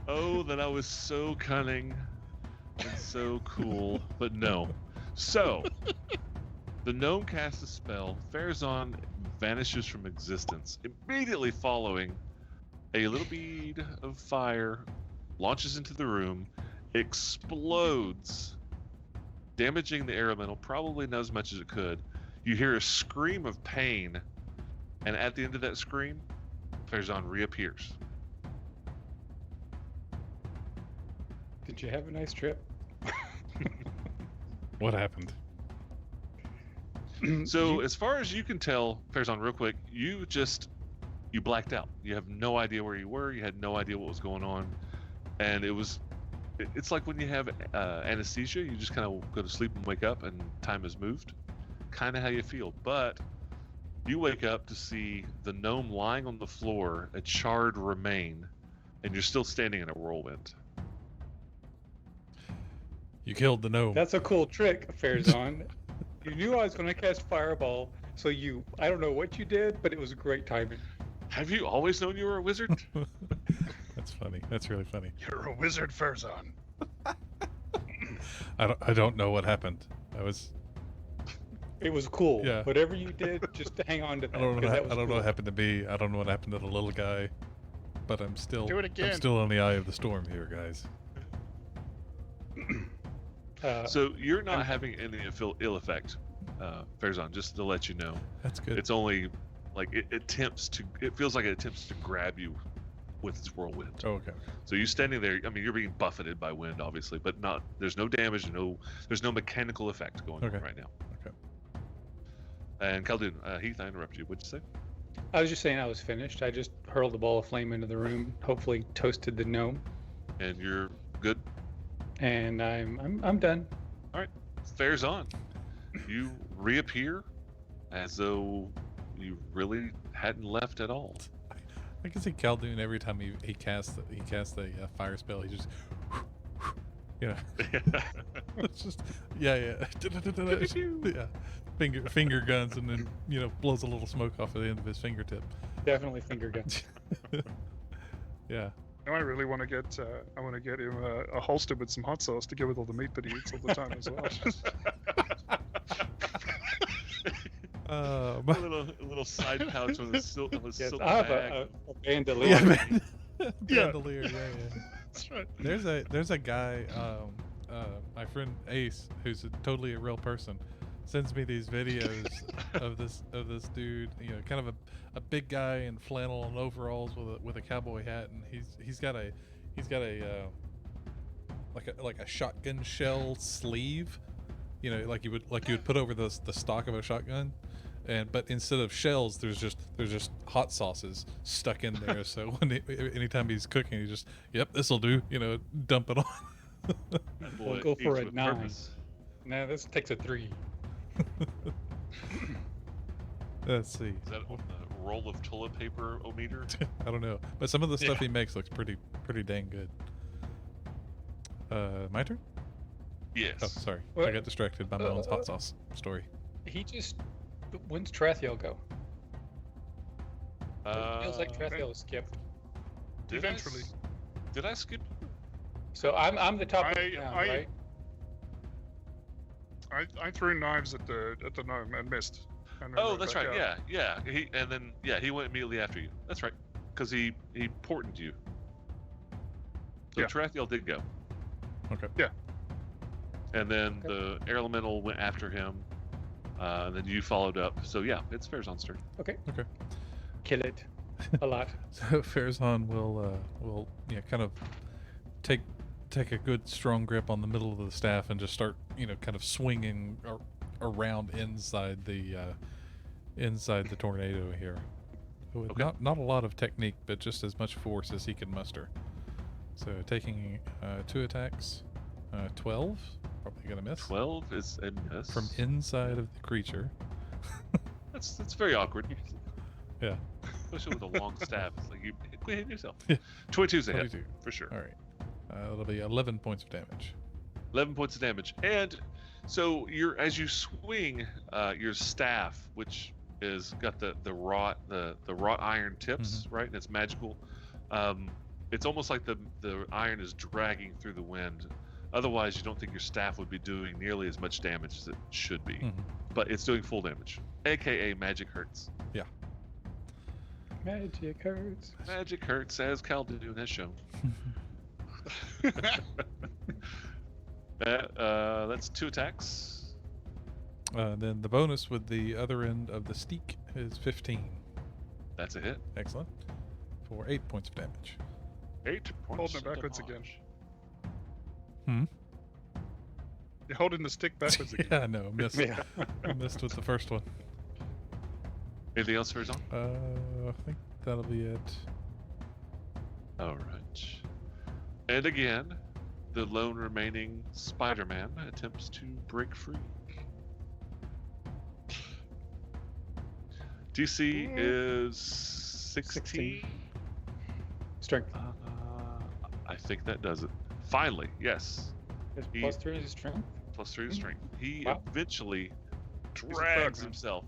Oh, that I was so cunning and so cool, but no. So, the gnome casts a spell. Farazan vanishes from existence. Immediately following, a little bead of fire launches into the room, explodes, damaging the air elemental, probably not as much as it could. You hear a scream of pain, and at the end of that scream, Farazan reappears. Did you have a nice trip? What happened? So, as far as you can tell, Farazan, real quick, you just you blacked out. You have no idea where you were. You had no idea what was going on, and it's like when you have anesthesia. You just kind of go to sleep and wake up, and time has moved. Kind of how you feel, but you wake up to see the gnome lying on the floor, a charred remain, and you're still standing in a whirlwind. You killed the gnome. That's a cool trick, Farazan. You knew I was going to cast Fireball, so I don't know what you did, but it was great timing. Have you always known you were a wizard? That's funny. That's really funny. You're a wizard, Farazan. I don't know what happened. It was cool. Yeah. Whatever you did, just hang on to that. I don't know. 'cause that was I don't know cool. what happened to me. I don't know what happened to the little guy. But I'm still. Do it again. I'm still in the eye of the storm here, guys. So you're not having any ill effect, Farazan, just to let you know. That's good. It's only like it feels like it attempts to grab you with its whirlwind. Oh, okay. So you standing there, I mean, you're being buffeted by wind, obviously, but there's no damage, there's no mechanical effect going Okay. on right now. Okay. And Khaldun, Heath, I interrupted you. What'd you say? I was just saying I was finished. I just hurled a ball of flame into the room, hopefully toasted the gnome, And you're good? and I'm done. Farazan, you reappear as though you really hadn't left at all. I can see Khaldun every time he casts a fire spell. He just, it's just yeah. Finger guns, and then blows a little smoke off at the end of his fingertip. Definitely finger guns. Yeah. Now I really want to get him a holster with some hot sauce to go with all the meat that he eats all the time as well. A little side pouch with a silk Yes, silk I have bag. a bandolier. Yeah, bandolier. Yeah. That's right. There's a guy, my friend Ace, who's totally a real person, sends me these videos of this dude, kind of a big guy in flannel and overalls with a cowboy hat, and he's got a like a shotgun shell sleeve, like you would put over the stock of a shotgun. But instead of shells, there's just hot sauces stuck in there. So anytime he's cooking, he just, this'll do. Dump it on. That boy We'll go for eats a with 9. purpose. Nah, this takes a 3. Let's see. Is that on the roll of toilet paper -ometer? I don't know, but some of the stuff he makes looks pretty dang good. My turn. Yes. Oh, sorry, I What? got distracted by my own hot sauce story. When's Trathiel go? Uh, It feels like Trathiel was skipped. did I Eventually. did I skip? So I'm the top of the I- round, I- right? I threw knives at the gnome and missed. And then Oh, went that's back right. out. Yeah. He went immediately after you. That's right. Because he portioned you. So Yeah. Tarathiel did go. Okay. Yeah. And then the air elemental went after him. And then you followed up. So yeah, it's Farazan's turn. Kill it. A lot. So Farazan will kind of take a good strong grip on the middle of the staff and just start kind of swinging around inside the tornado here. With Okay. not a lot of technique, but just as much force as he can muster. So taking 2 attacks, 12, probably gonna miss 12 is a miss. from inside of the creature. That's very awkward. Yeah. Especially with a long staff. It's like you quit hitting yourself. Yeah. 22's a hit 22. for sure. All right. That'll be 11 points of damage. 11 points of damage. And so as you swing your staff, which is got the wrought iron tips, right? And it's magical. It's almost like the iron is dragging through the wind. Otherwise, you don't think your staff would be doing nearly as much damage as it should be. Mhm. But it's doing full damage, aka magic hurts. Magic hurts. Magic hurts, as Khaldun has shown. That's 2 attacks. Then the bonus with the other end of the steak is 15. That's a hit. Excellent. For 8 points of damage. 8 points. Holding it of backwards again. damage. You're holding the stick backwards again. Yeah, no, missed. Yeah. I missed with the first one. Anything else for his own? I That'll be it. All right. And again, the lone remaining Spider-Man attempts to break free. DC is 16. Strength. I think that does it. Finally, yes. It's He- plus 3 is strength. Plus 3 to strength. He Wow. eventually a drags thug, man. himself.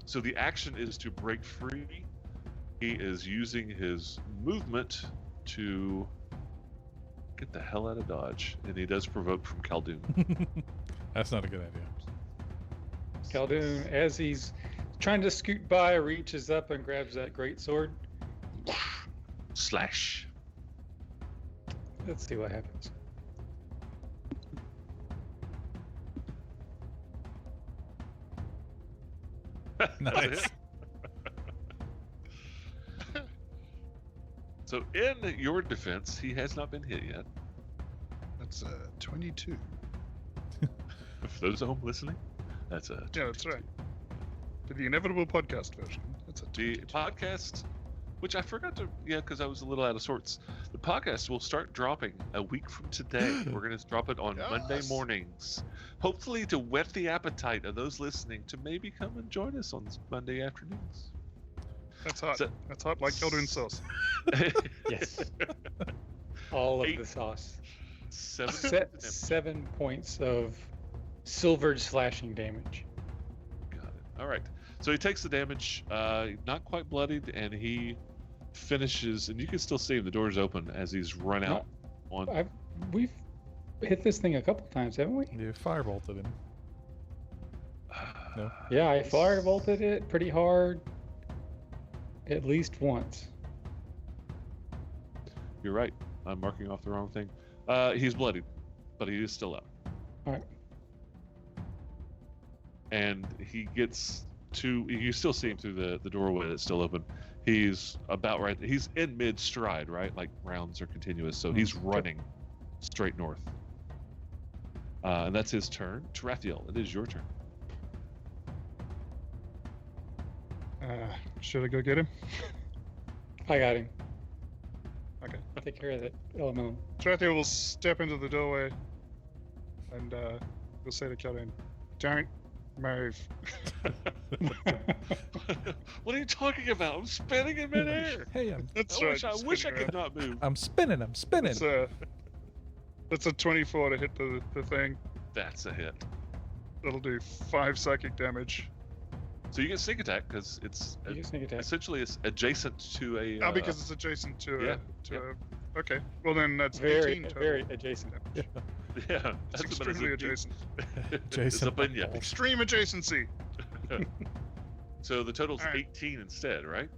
So the action is to break free. He is using his movement to get the hell out of Dodge, and he does provoke from Khaldun. That's not a good idea. Khaldun, as he's trying to scoot by, reaches up and grabs that great sword. Slash. Let's see what happens. That's a Nice. hit. So in your defense, he has not been hit yet. That's 22. For those at home listening, that's a Yeah, that's right. For the inevitable podcast version, that's a The 22. podcast, which I forgot to, because I was a little out of sorts. The podcast will start dropping a week from today. We're going to drop it on Monday Yes. mornings. Hopefully, to whet the appetite of those listening to maybe come and join us on Monday afternoons. That's hot. So- That's hot like Khaldun sauce. Yes. All of Eight. the sauce. 7 Seven points of silvered slashing damage. Got it. All right. So he takes the damage, not quite bloodied, and he finishes. And you can still see him. The door's open as he's run out on. We've hit this thing a couple times, haven't we? You firebolted him. No. Yeah, I firebolted it pretty hard. At least once. You're right. I'm marking off the wrong thing. He's bloodied, but he is still up. All right. And he gets to. You still see him through the doorway that's still open. He's about right. He's in mid stride, right? Like rounds are continuous, so he's running straight north. And that's his turn. Tarathiel, it is your turn. Should I go get him? I got him. Okay. Take care of that elemental. Tarathiel will step into the doorway and we'll say to Khaldun, "Don't move." What are you talking about? I'm spinning in midair. Hey, That's I right. wish I spinning could around. not move. I'm spinning. I'm spinning. That's a 24 to hit the thing. That's a hit. That'll do 5 psychic damage. So you get sneak attack because it's You just sneak attack. essentially it's adjacent to a. Because it's adjacent to yeah, a. Okay. Well then that's Very, 18 total. very adjacent. yeah, It's that's about as extremely deep- adjacent. it's Jason. up in ya. Extreme adjacency. So the total's All right. 18 instead, right?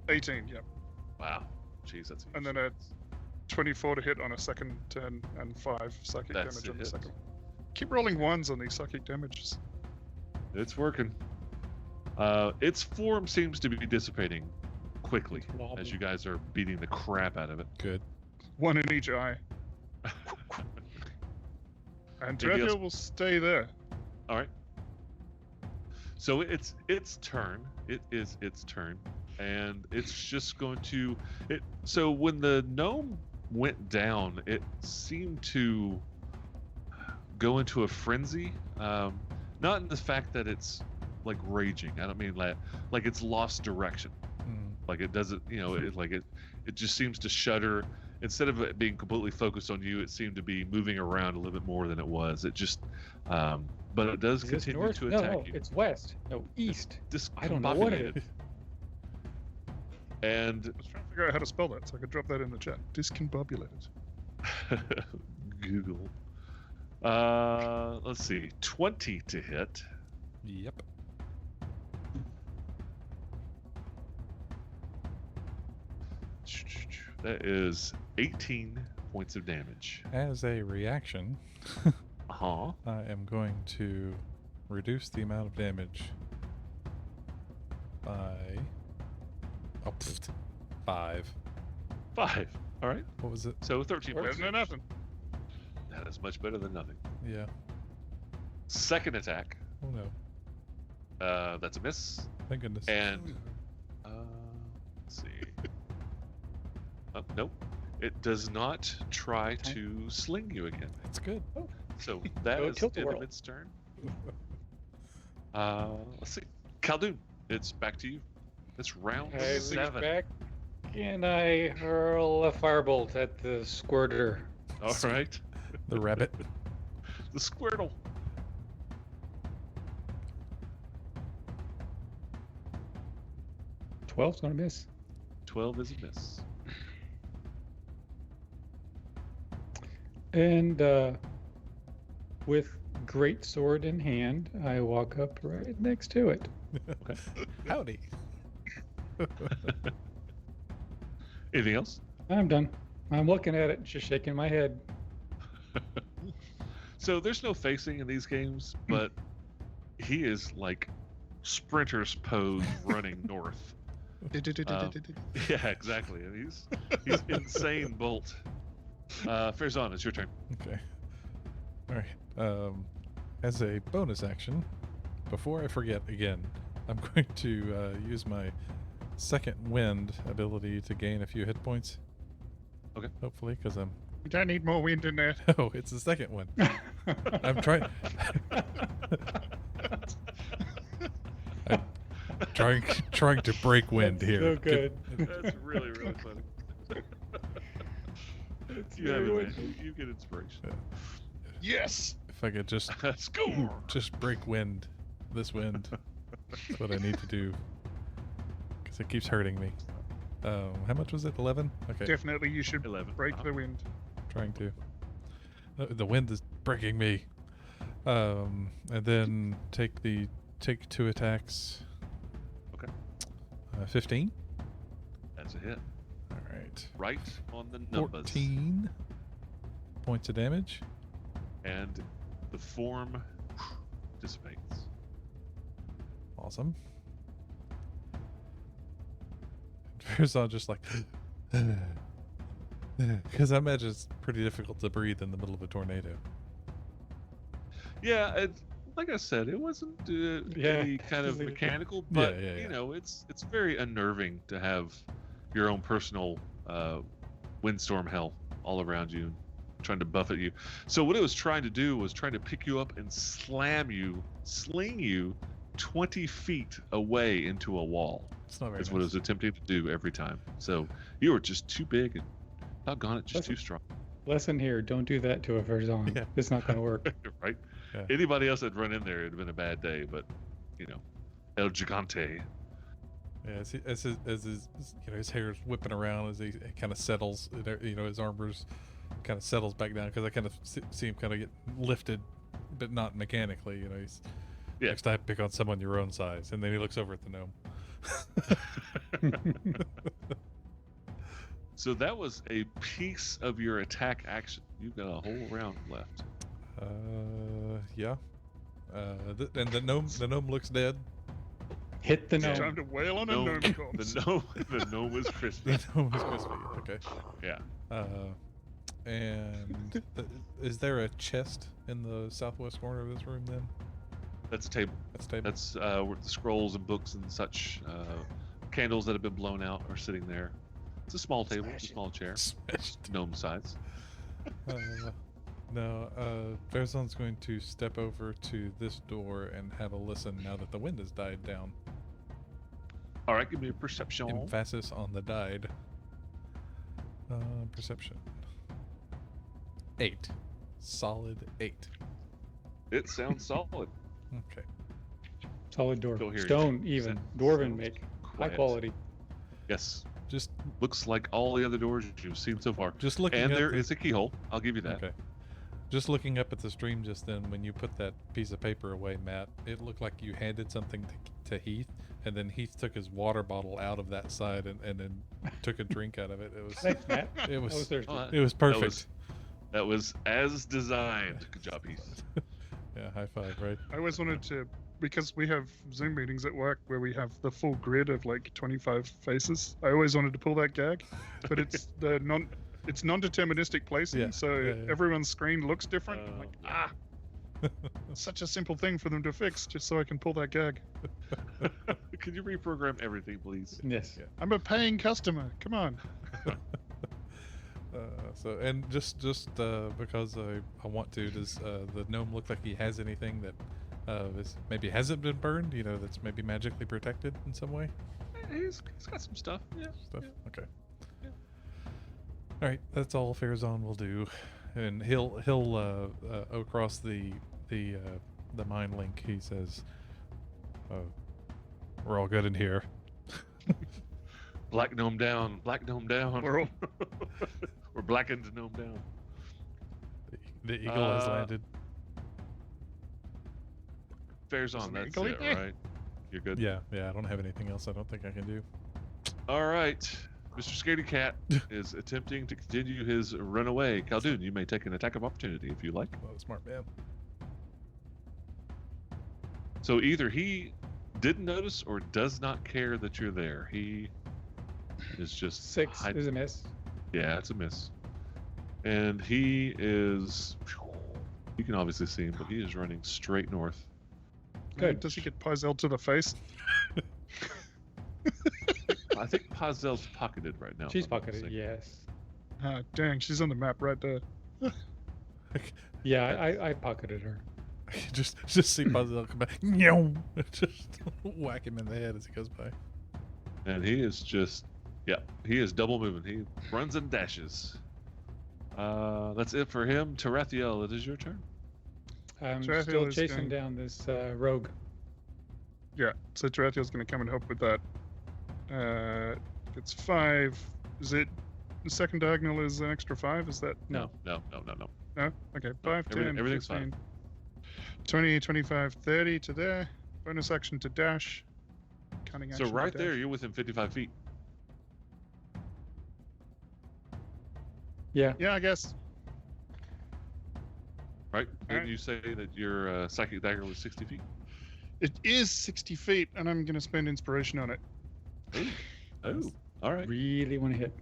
18. Yep. Wow. Jeez, that's. And huge. then a 24 to hit on a second turn and 5 psychic That's damage a on the hit. second. Keep rolling ones on these psychic damages. It's working. Its form seems to be dissipating quickly It's wobbly. as you guys are beating the crap out of it. Good. One in each eye. And Anything else? Tarathiel will stay there. All right. So it's its turn. It is its turn, and it's just going to. So when the gnome went down, it seemed to go into a frenzy. Not in the fact that it's like raging. I don't mean like it's lost direction. Mm. Like it doesn't. It just seems to shudder. Instead of it being completely focused on you, it seemed to be moving around a little bit more than it was. It just, but it does Is this continue north? to No, attack no, you. it's west. No, east. I don't know what it Discombobulated. And I was trying to figure out how to spell that, so I could drop that in the chat. Discombobulated. Google. Let's see, 20 to hit. Yep. That is 18 points of damage. As a reaction, Uh-huh. I am going to reduce the amount of damage by 5. 5. All right. What was it? So 13 Better points. than nothing. That is much better than nothing. Yeah. Second attack. Oh no. That's a miss. Thank goodness. And Let's see. Nope. It does not try to sling you again. That's good. So that Go is tilt the end of world. its turn. Let's see. Khaldun, it's back to you. It's round I reach 7. back and I hurl a firebolt at the squirter. All right. The rabbit. The Squirtle. 12's gonna miss. 12 is a miss. And with great sword in hand, I walk up right next to it. Howdy. Anything else? I'm done. I'm looking at it, just shaking my head. So there's no facing in these games, but he is like sprinter's pose running north. Yeah, exactly. And he's insane bolt. Farazan, it's your turn. Okay. All right. As a bonus action, before I forget again, I'm going to use my second wind ability to gain a few hit points. Okay. Hopefully, because I'm. You don't need more wind in there. Oh, it's the second one. I'm trying. I'm trying to break wind That's here. so good. That's really, really funny. It's You have very it, witty. man. You get inspiration. Yes. If I could just Score! break wind, this wind. That's what I need to do. Because it keeps hurting me. How much was it? 11? Okay. Definitely, you should 11. break Uh-huh. the wind. Trying to. The wind is breaking me. And then take 2 attacks. Okay. 15. That's a hit. All right. Right on the numbers. 14 points of damage. And the form dissipates. Awesome. Farazan just like, because I imagine it's pretty difficult to breathe in the middle of a tornado. Yeah, like I said, it wasn't any kind of Yeah. mechanical, Yeah, but yeah. you know, it's very unnerving to have your own personal windstorm hell all around you, trying to buffet you. So what it was trying to do was trying to pick you up and sling you 20 feet away into a wall. It's not very That's nice. what it was attempting to do every time. So you were just too big and doggone it, just Listen. too strong. Lesson here: don't do that to a Verzon. Yeah. It's not gonna work. Right? Yeah. Anybody else that'd run in there, it'd have been a bad day. But you know, El Gigante. Yeah, as his hair's whipping around as he kind of settles, his armor's kind of settles back down because I kind of see him kind of get lifted, but not mechanically. He's Yeah. next time pick on someone your own size, and then he looks over at the gnome. So that was a piece of your attack action. You've got a whole round left. Yeah. And the gnome looks dead. Hit the Yeah. gnome. Time to wail on a gnome corpse. The gnome is crispy. The gnome is crispy. Okay. Yeah. And is there a chest in the southwest corner of this room? Then That's a table. that's table. That's where the scrolls and books and such, candles that have been blown out are sitting there. It's a small table, it's a small chair, Smashed. gnome size. No, Farazan's going to step over to this door and have a listen now that the wind has died down. All right, give me a perception. Emphasis on the died. Perception. 8. Solid 8. It sounds solid. Okay. Solid door. Go here. Stone even. Dwarven Sounds make. High quiet. quality. Yes, Just looks like all the other doors you've seen so far. looking And at there the- is a keyhole. I'll give you that. Okay. Just looking up at the stream just then, when you put that piece of paper away, Matt, it looked like you handed something to Heath, and then Heath took his water bottle out of that side and then took a drink out of it. It was Thanks, Matt. it I was was thirsty. Oh, it was perfect. That was as designed. Good job, Heath. Yeah, high five, right? I always wanted to, because we have Zoom meetings at work where we have the full grid of like 25 faces. I always wanted to pull that gag, but it's it's non-deterministic placing, Yeah, so yeah, yeah. everyone's screen looks different. I'm like, Yeah. such a simple thing for them to fix, just so I can pull that gag. Can you reprogram everything, please? Yes. Yeah. I'm a paying customer. Come on. So and just because I want to, does the gnome look like he has anything that maybe hasn't been burned? You know, that's maybe magically protected in some way. He's got some stuff. Yeah. Stuff. Yeah. Okay. Yeah. All right, that's all Farazan will do, and he'll across the mind link. He says, "We're all good in here." Black gnome down. Black gnome down. We're all We're blackened gnome down. The eagle has Uh, landed. Fair's on. an That's eagle it, here? right? You're good. Yeah. I don't have anything else. I don't think I can do. All right. Mr. Scaredy Cat is attempting to continue his run away. Khaldun, you may take an attack of opportunity if you like. Oh, smart man. So either he didn't notice or does not care that you're there. He is just 6 hide- is a miss. Yeah, it's a miss. And he is. You can obviously see him, but he is running straight north. Good. Does he get Pizel to the face? I think Pazel's pocketed right now. if She's I'm not pocketed. mistaken. Yes. Ah, dang, she's on the map right there. Yeah, I pocketed her. just see Puzzle come back. Meow. Just whack him in the head as he goes by. And he is just. Yeah, he is double moving. He runs and dashes. That's it for him. Tarathiel, it is your turn. I'm Tarathiel still is chasing going- down this rogue. Yeah, so Tarathiel's going to come and help with that. It's 5. Is it the second diagonal is an extra 5? Is that No. No? Okay, 5, 10, everything's fine. 15, 20, 25, 30 to there. Bonus action to dash. Cunning action So to right dash. there, you're within 55 feet. Yeah. Yeah, I guess. Right? Didn't right. you say that your psychic dagger was 60 feet? It is 60 feet, and I'm going to spend inspiration on it. Oh, all right. Really want to hit.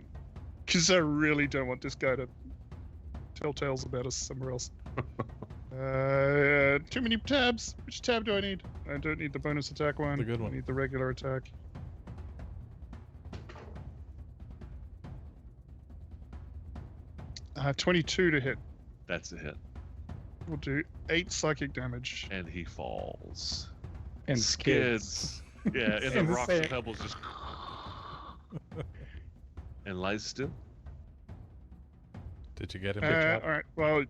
Because I really don't want this guy to tell tales about us somewhere else. Too many tabs. Which tab do I need? I don't need the bonus attack one. The good one. I need the regular attack. Uh, 22 to hit. That's a hit. We'll do 8 psychic damage. And he falls. And skids. Skids. Yeah, and the In the rocks and sand. pebbles just. And lies still. Did you get him? job. All right. Well,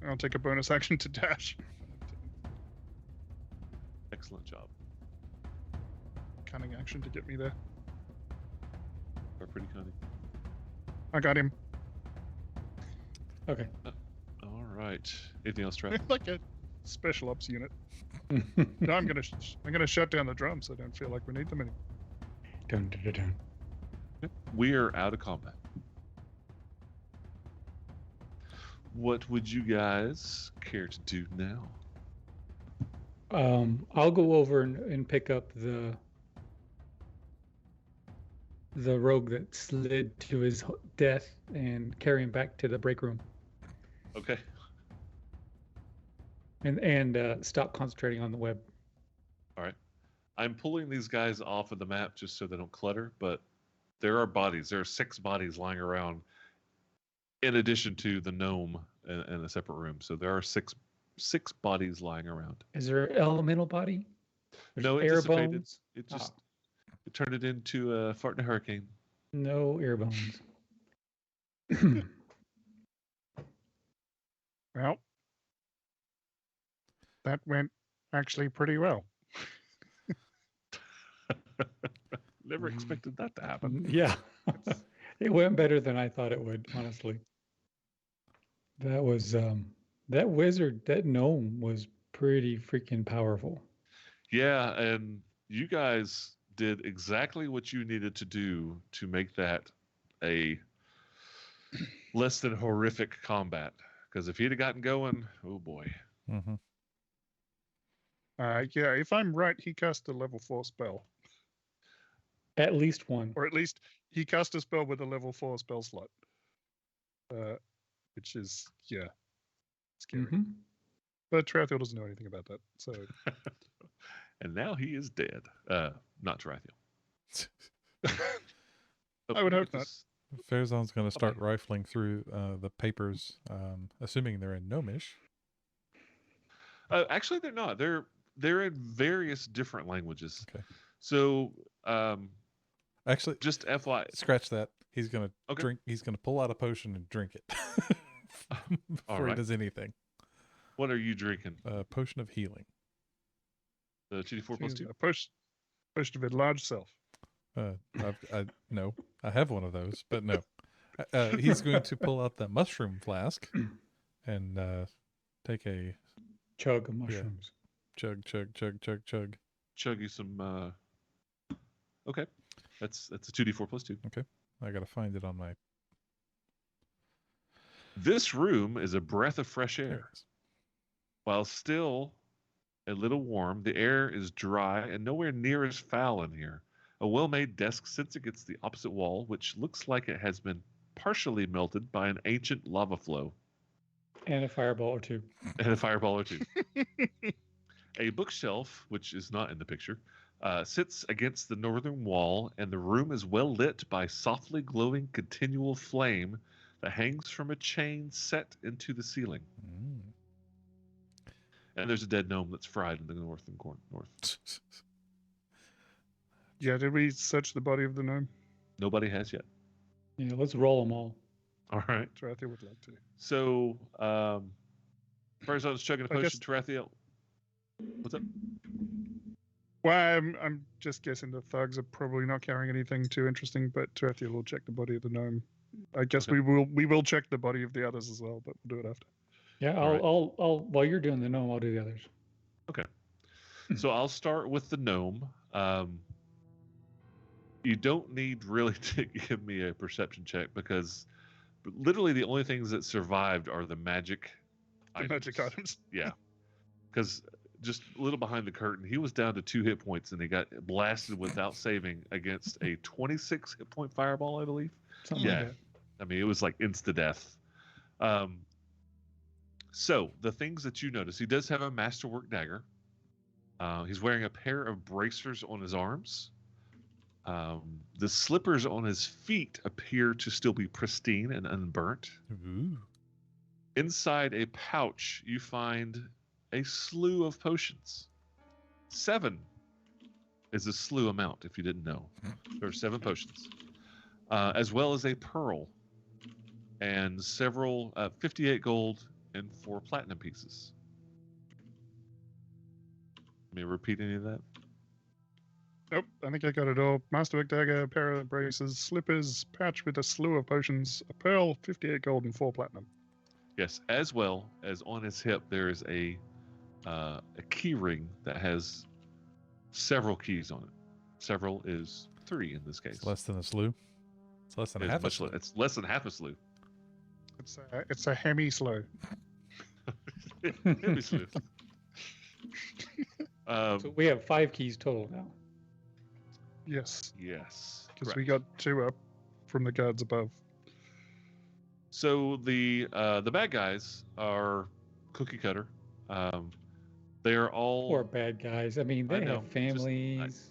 I'll take a bonus action to dash. Excellent job. Cunning action to get me there. Are pretty cunning. I got him. Okay. All right. Anything else, Trav? Like a special ops unit. No, I'm gonna shut down the drums. I don't feel like we need them anymore. Dun, dun, dun, dun. We are out of combat. What would you guys care to do now? I'll go over and pick up the rogue that slid to his death and carry him back to the break room Okay. and stop concentrating on the web. All right. I'm pulling these guys off of the map just so they don't clutter, but there are bodies. There are 6 bodies lying around in addition to the gnome in a separate room. So there are six bodies lying around. Is there an elemental body? There's No, it air dissipated. bones. It just it turned it into a fart in a hurricane. No air bones. Well, that went actually pretty well. Never expected that to happen. Yeah. It went better than I thought it would, honestly. That was that wizard, that gnome was pretty freaking powerful. Yeah, and you guys did exactly what you needed to do to make that a less than horrific combat. Because if he'd have gotten going, oh boy. Mm-hmm. Yeah, if I'm right, he cast a level 4 spell. At least one. Or at least he cast a spell with a level 4 spell slot. Which is, yeah, scary. Mhm. But Tarathiel doesn't know anything about that. So, And now he is dead. not Tarathiel. I would hope not. This- Fairzone's going to start rifling through the papers, assuming they're in Gnomish. Actually, they're not. They're in various different languages. Okay. So, Actually, just FY. scratch that. He's going to Okay. drink. He's going to pull out a potion and drink it before he right. does anything. What are you drinking? Potion of healing. The 2d4 plus 2? A push of enlarged self. No, I have one of those, but no. He's going to pull out the mushroom flask and take a Chug of mushrooms. chug. Chug you some. Okay. That's a 2d4 plus 2. I got to find it on my. This room is a breath of fresh There it air. is. While still a little warm, the air is dry and nowhere near as foul in here. A well-made desk sits against the opposite wall, which looks like it has been partially melted by an ancient lava flow And a fireball or two. and a fireball or two. A bookshelf, which is not in the picture, sits against the northern wall, and the room is well lit by softly glowing continual flame that hangs from a chain set into the ceiling. Mm. And there's a dead gnome that's fried in the northern corner. North. Yeah, did we search the body of the gnome? Nobody has yet. Yeah, let's roll them all. All right. Tarathiel would like to. So, Farzone's chugging a I guess- potion. Tarathiel. What's up? Well, I'm just guessing the thugs are probably not carrying anything too interesting, but Tarathiel will check the body of the gnome. I guess Okay. we will check the body of the others as well, but we'll do it after. Yeah, All right. I'll while you're doing the gnome, I'll do the others. So I'll start with the gnome. You don't need really to give me a perception check because literally the only things that survived are the magic The magic items. Yeah. Because just a little behind the curtain, he was down to 2 hit points and he got blasted without saving against a 26 hit point fireball, I believe. Something Yeah. like that. I mean, it was like insta death. So the things that you notice, he does have a masterwork dagger. He's wearing a pair of bracers on his arms. The slippers on his feet appear to still be pristine and unburnt. Ooh. Inside a pouch, you find a slew of potions. 7 is a slew amount, if you didn't know. There are 7 potions. As well as a pearl and several 58 gold and 4 platinum pieces. Let me repeat any of that. Nope, I think I got it all. Masterwork dagger, a pair of braces, slippers, pouch with a slew of potions, a pearl, 58 gold, and 4 platinum. Yes, as well as on his hip, there is a key ring that has several keys on it. Several is 3 in this case. It's less than a slew. It's less than It's half a much slew. it's less than half a slew. It's a hemi slow. Heavy slew. So we have 5 keys total now. Yes, Yes, because correct. we got 2 up from the guards above. So the bad guys are cookie cutter. They are all. Poor bad guys. I mean, I they know, have just- families.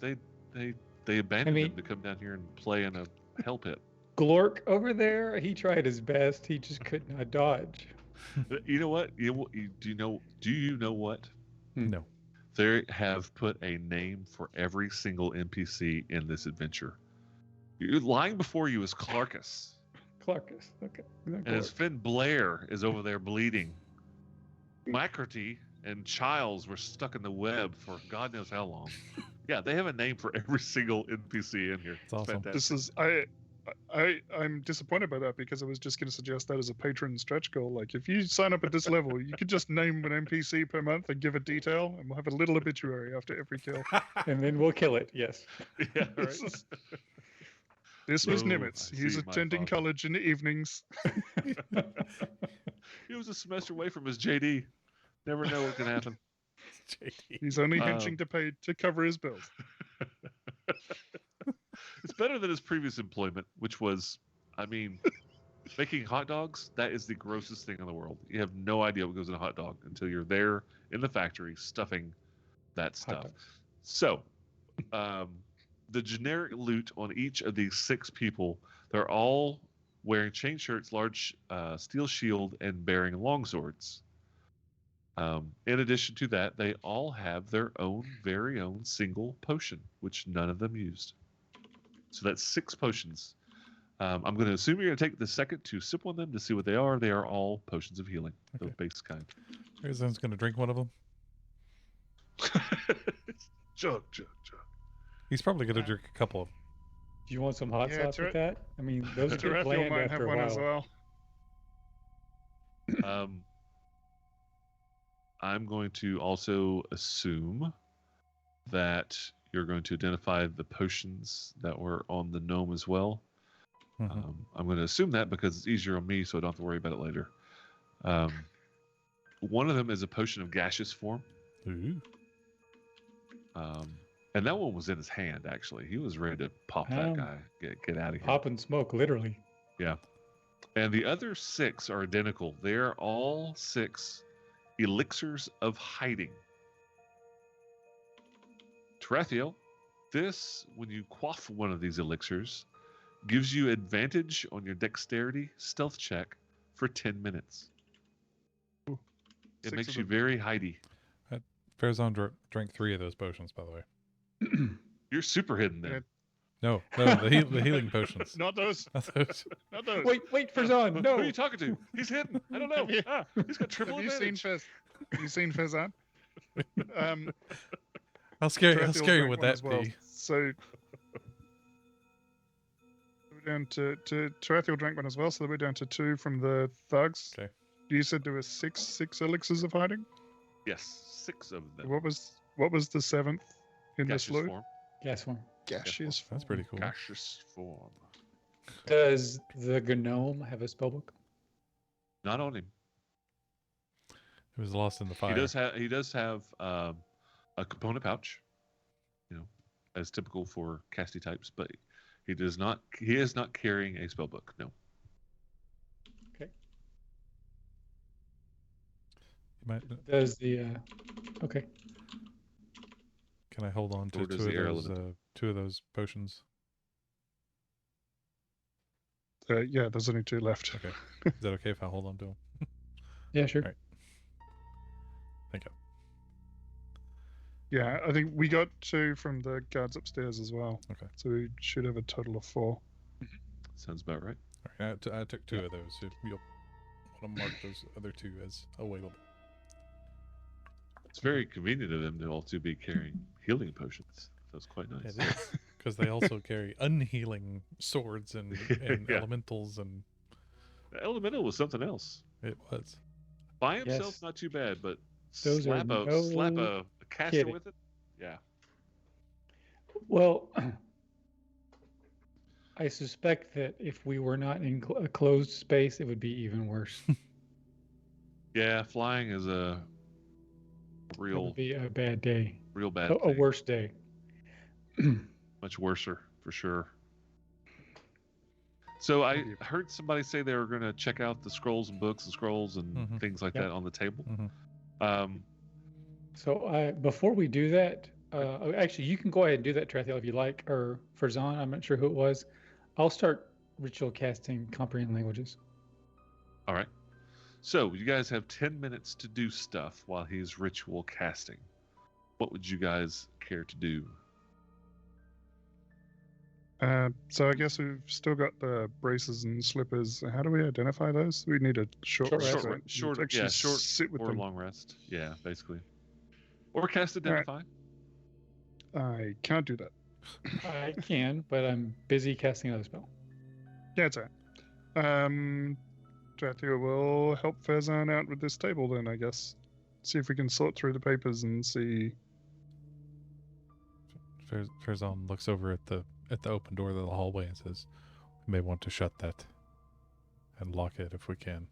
They abandoned mean- them to come down here and play in a hell pit. Glork over there, he tried his best. He just could not dodge. You know what? Do you know what? No. They have put a name for every single NPC in this adventure. Lying before you is Clarkus, Clarkus. Okay. and his Finn Blair is over there bleeding. Macrity and Childs were stuck in the web for God knows how long. Yeah, they have a name for every single NPC in here. It's awesome. Fantastic. This is I'm disappointed by that because I was just going to suggest that as a patron stretch goal. Like if you sign up at this level, you could just name an NPC per month and give a detail, and we'll have a little obituary after every kill. And then we'll kill it. Yes. Yeah, This right. is- This was Oh, Nimitz. I He's see, my attending father. college in the evenings. He was a semester away from his JD. Never know what can happen. JD. He's only Wow. henching to pay to cover his bills. It's better than his previous employment, which was, I mean, making hot dogs. That is the grossest thing in the world. You have no idea what goes in a hot dog until you're there in the factory stuffing that Hot stuff. dogs. So, the generic loot on each of these 6 people, they're all wearing chain shirts, large steel shield, and bearing longswords. In addition to that, they all have their very own single potion, which none of them used. So that's 6 potions. I'm going to assume you're going to take the second to sip on them to see what they are. They are all potions of healing, the Okay. base kind. Farazan's going to drink one of them. Chug. He's probably going to drink a couple of them. Do you want some hot Yeah, sauce with that? I mean, those get Tarathiel bland might have after a one while. as well. I'm going to also assume that you're going to identify the potions that were on the gnome as well. Mhm. I'm going to assume that because it's easier on me, so I don't have to worry about it later. One of them is a potion of gaseous form. Ooh. And that one was in his hand, actually. He was ready to pop that guy, get out of here. Pop and smoke, literally. Yeah. And the other 6 are identical. They're all 6 elixirs of hiding. Tarathiel, when you quaff one of these elixirs, gives you advantage on your dexterity stealth check for 10 minutes. Ooh, It 6 makes of you them. very hidey. Farazan drank 3 of those potions, by the way. You're super hidden then. Yeah. No, the healing potions. Not those. Not those. Not those. Wait, Farazan, Who no. are you talking to? He's hidden. I don't know. Have you- He's got triple Have you seen advantage. Have you seen Fezan? How scary Tarathiel would drank one that as well. be? So we're down to Tarathiel drank one as well, so we're down to 2 from the thugs. Okay. You said there were six elixirs of hiding. Yes, 6 of them. What was the 7th in this Gaseous loot? form. Gas one. Gaseous. That's pretty cool. Gaseous form. Does the gnome have a spellbook? Not on him. It was lost in the fire. He does have a component pouch, as typical for casty types, but he is not carrying a spell book. No. You might- Does the okay. Can I hold on to Or does the air element? 2 of those potions? Yeah, there's only 2 left. Okay. Is that okay if I hold on to them? Yeah, sure. Alright. Thank you. Yeah, I think we got 2 from the guards upstairs as well. Okay. So we should have a total of 4. Sounds about right. All right, I took 2 of those. So you'll want to mark those other 2 as available. It's very convenient of them to also be carrying healing potions. That's quite nice. It is because they also carry unhealing swords and Yeah. elementals, and The elemental was something else. it was. By himself, Yes. not too bad, but Those are slap no a caster kidding. with it. Yeah. Well, I suspect that if we were not in a closed space, it would be even worse. Yeah, flying is a It real would be a bad day, bad a thing. worse day. Much worser for sure. So I heard somebody say they were going to check out the scrolls and books and scrolls and Mhm. things like Yep. that on the table. Mhm. So before we do that, actually, you can go ahead and do that, Tarathiel, if you like, or Farazan, I'm not sure who it was. I'll start ritual casting comprehend languages. All right. So you guys have 10 minutes to do stuff while he's ritual casting. What would you guys care to do? So I guess we've still got the braces and slippers. How do we identify those? We need a short Short rest, rest. right? Short, Actually yeah, short sit with or them. long rest. Yeah, basically. Or cast identify. I can't do that. I can, but I'm busy casting another spell. Yeah, it's alright. Tarathiel will help Fezan out with this table then, I guess. See if we can sort through the papers and see. Farazan looks over at the open door of the hallway and says, "We may want to shut that and lock it if we can."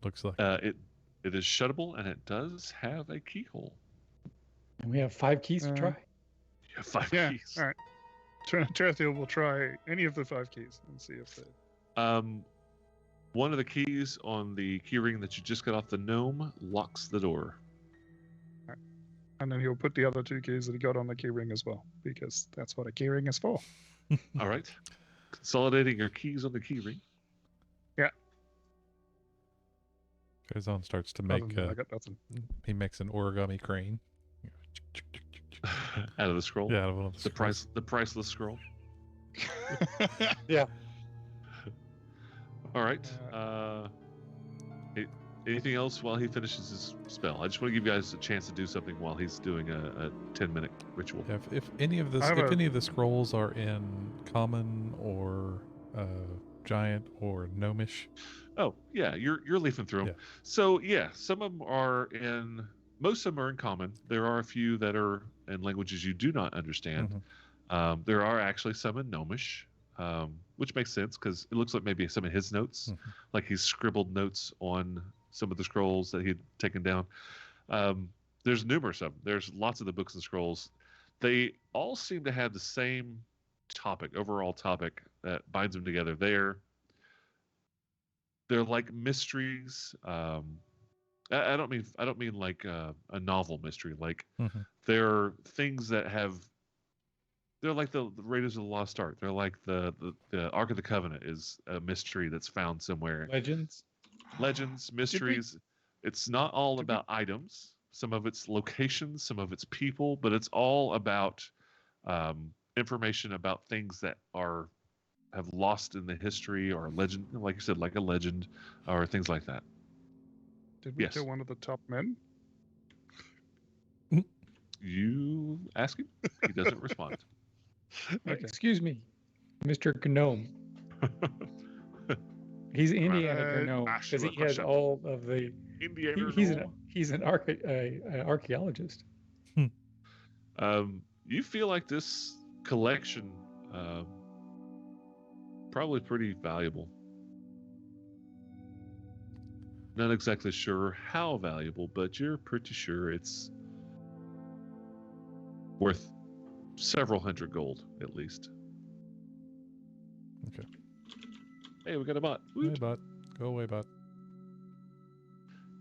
Looks like It is shuttable and it does have a keyhole. And we have 5 keys to try. You have 5 Yeah, keys. alright. Tarathiel will try any of the 5 keys and see if they. One of the keys on the key ring that you just got off the gnome locks the door. And then he'll put the other 2 keys that he got on the key ring as well, because that's what a key ring is for. All right. Consolidating your keys on the key ring. Farazan starts to Other make than that, I got nothing. he makes an origami crane. Out of the scroll. Yeah, out of one of the scrolls. The priceless scroll. Yeah. All right. Anything else while he finishes his spell? I just want to give you guys a chance to do something while he's doing a 10-minute ritual. Yeah, if any of the scrolls are in common or giant or gnomish. Oh yeah, you're leafing through them. Yeah. So yeah, some of them are most of them are in common. There are a few that are in languages you do not understand. Mhm. There are actually some in gnomish, which makes sense because it looks like maybe some of his notes, like he's scribbled notes on some of the scrolls that he'd taken down. There's numerous of them. There's lots of the books and scrolls. They all seem to have the same overall topic that binds them together. They're like mysteries. I don't mean like a novel mystery. Like they're things that they're like the Raiders of the Lost Ark. They're like the Ark of the Covenant is a mystery that's found somewhere. Legends, mysteries. It's not all about items. Some of it's locations, some of it's people, but it's all about information about things that have lost in the history or legend, like you said, like a legend or things like that. Did we Yes. kill one of the top men? You ask him, he doesn't respond. Okay. Excuse me, Mr. Gnome. He's Indiana Gnome because he has all of the. Indiana He's an archaeologist. You feel like this collection probably pretty valuable. Not exactly sure how valuable, but you're pretty sure it's worth several hundred gold at least. Okay. Hey, we got a bot. Hey, bot. Go away, bot.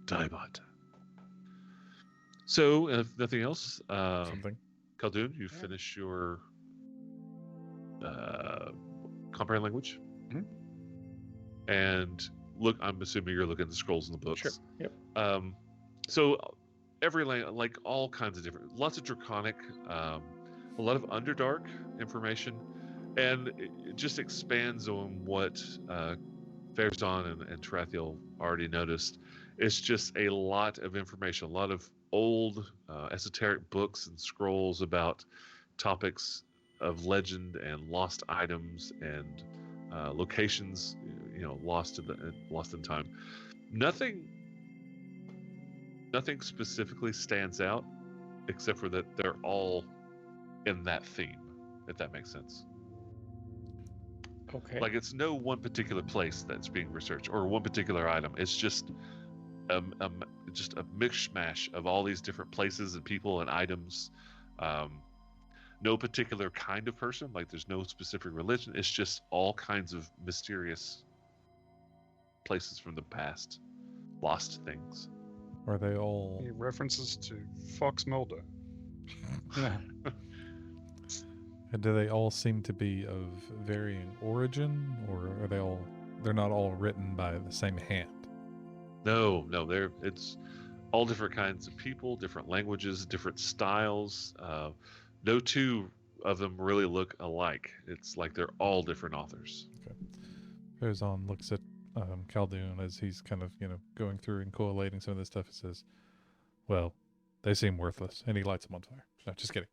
Die bot. So, if nothing else, Something. Khaldun, you finish your comprehend language. And look, I'm assuming you're looking at the scrolls in the books. Sure. Yep. So every like all kinds of different, lots of draconic, a lot of Underdark information, and it just expands on what Farazan and Tarathiel already noticed. It's just a lot of information, a lot of old esoteric books and scrolls about topics of legend and lost items and locations, lost in time. Nothing specifically stands out, except for that they're all in that theme, if that makes sense. Okay. Like it's no one particular place that's being researched or one particular item. It's just a mishmash of all these different places and people and items. No particular kind of person, like there's no specific religion. It's just all kinds of mysterious places from the past, lost things. Are they all? He references to Fox Mulder. And do they all seem to be of varying origin, or are they all? They're not all written by the same hand. No, it's all different kinds of people, different languages, different styles. No two of them really look alike. It's like they're all different authors. Okay. Farazan looks at Khaldun as he's kind of going through and collating some of this stuff. He says, "Well, they seem worthless," and he lights them on fire. No, just kidding.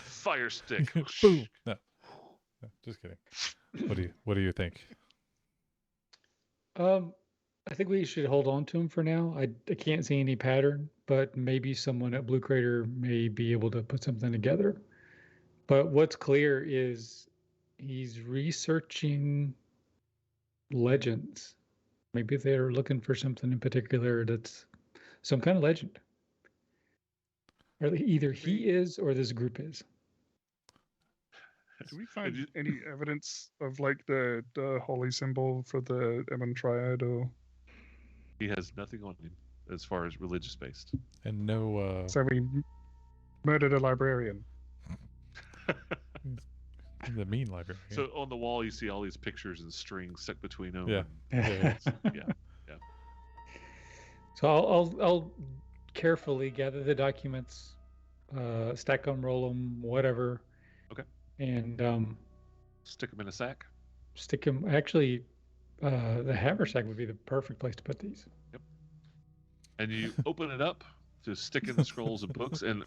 Fire stick. Boom. No, just kidding. What do you think? I think we should hold on to him for now. I can't see any pattern, but maybe someone at Blue Crater may be able to put something together. But what's clear is he's researching legends. Maybe they're looking for something in particular that's some kind of legend. Or either he is or this group is. Do we find any evidence of like the holy symbol for the Emon Triad or? He has nothing on him. as far as religious based. And no, So we murdered a librarian. the mean library. So on the wall, you see all these pictures and strings stuck between them. Yeah. and- Yeah. yeah. So I'll carefully gather the documents, stack them, roll them, whatever. Okay. And Stick them in a sack. stick them. Actually, the haversack would be the perfect place to put these. And you open it up to stick in the scrolls of books and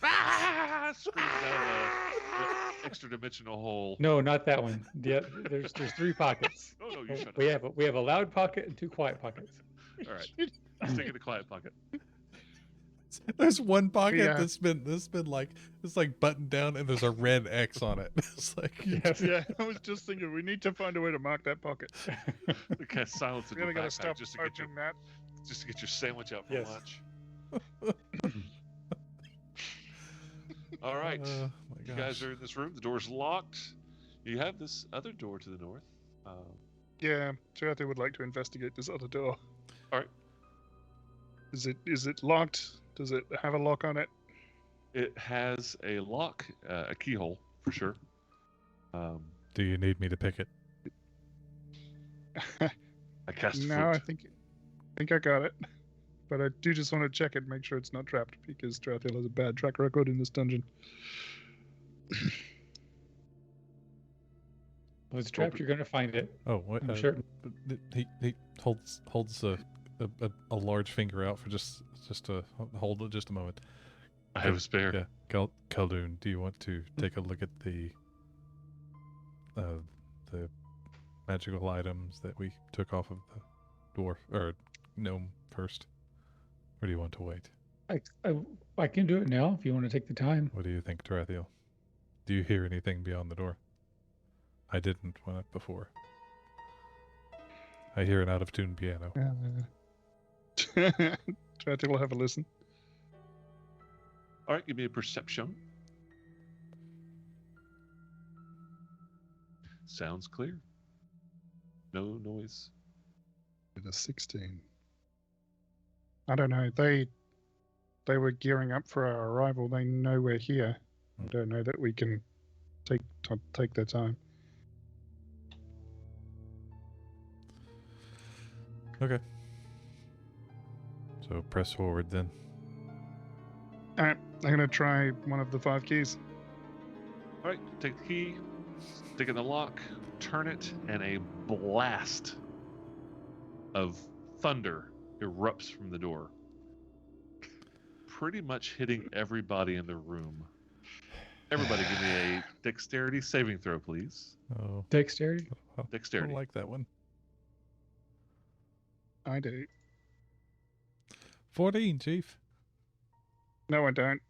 screams out an extra dimensional hole. No, not that one. Yeah, there's 3 pockets. No, you shut We up. have a loud pocket and 2 quiet pockets. All right. Stick in the quiet pocket. There's one pocket Yeah. that's been like it's like buttoned down and there's a red X on it. It's like Yeah, I was just thinking we need to find a way to mark that pocket. Okay, silence in We your gotta backpack stop just to get your opening that. sandwich out for Yes. lunch. All right. Oh my You gosh. guys are in this room. The door's locked. You have this other door to the north. Yeah, Charity would like to investigate this other door. All right. Is it locked? Does it have a lock on it? It has a lock, a keyhole for sure. Do you need me to pick it? I cast No, I think I got it. But I do just want to check it, make sure it's not trapped, because Strathiel has a bad track record in this dungeon. Well, it's trapped. You're gonna find it. Oh, what? I'm sure. He holds a large finger out for just to hold it just a moment. I have a spare. Yeah, Khaldun, do you want to take a look at the magical items that we took off of the dwarf or gnome first, or do you want to wait? I can do it now if you want to take the time. What do you think, Tarathiel? Do you hear anything beyond the door? I didn't when before. I hear an out of tune piano. Strathiel will have a listen. All right, give me a perception. Sounds clear. No noise. With a 16. I don't know. They were gearing up for our arrival. They know we're here. I don't know that we can take their time. Okay. So press forward then. All right, I'm gonna try one of the 5 keys. All right, take the key, stick it in the lock, turn it, and a blast of thunder erupts from the door, pretty much hitting everybody in the room. Everybody give me a dexterity saving throw, please. Oh, Dexterity. I Dexterity. like that one. I do. 14, Chief. No, I don't.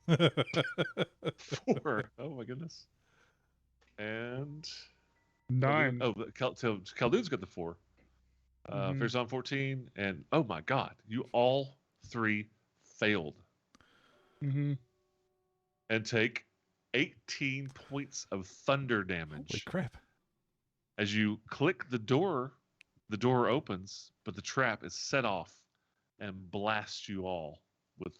4. Oh my goodness. And 9. Oh, so Khaldun's got the 4. Mhm. Farazan 14, and oh my God, you all 3 failed Mm-hmm. and take 18 points of thunder damage. Holy crap. As you click the door opens, but the trap is set off and blasts you all with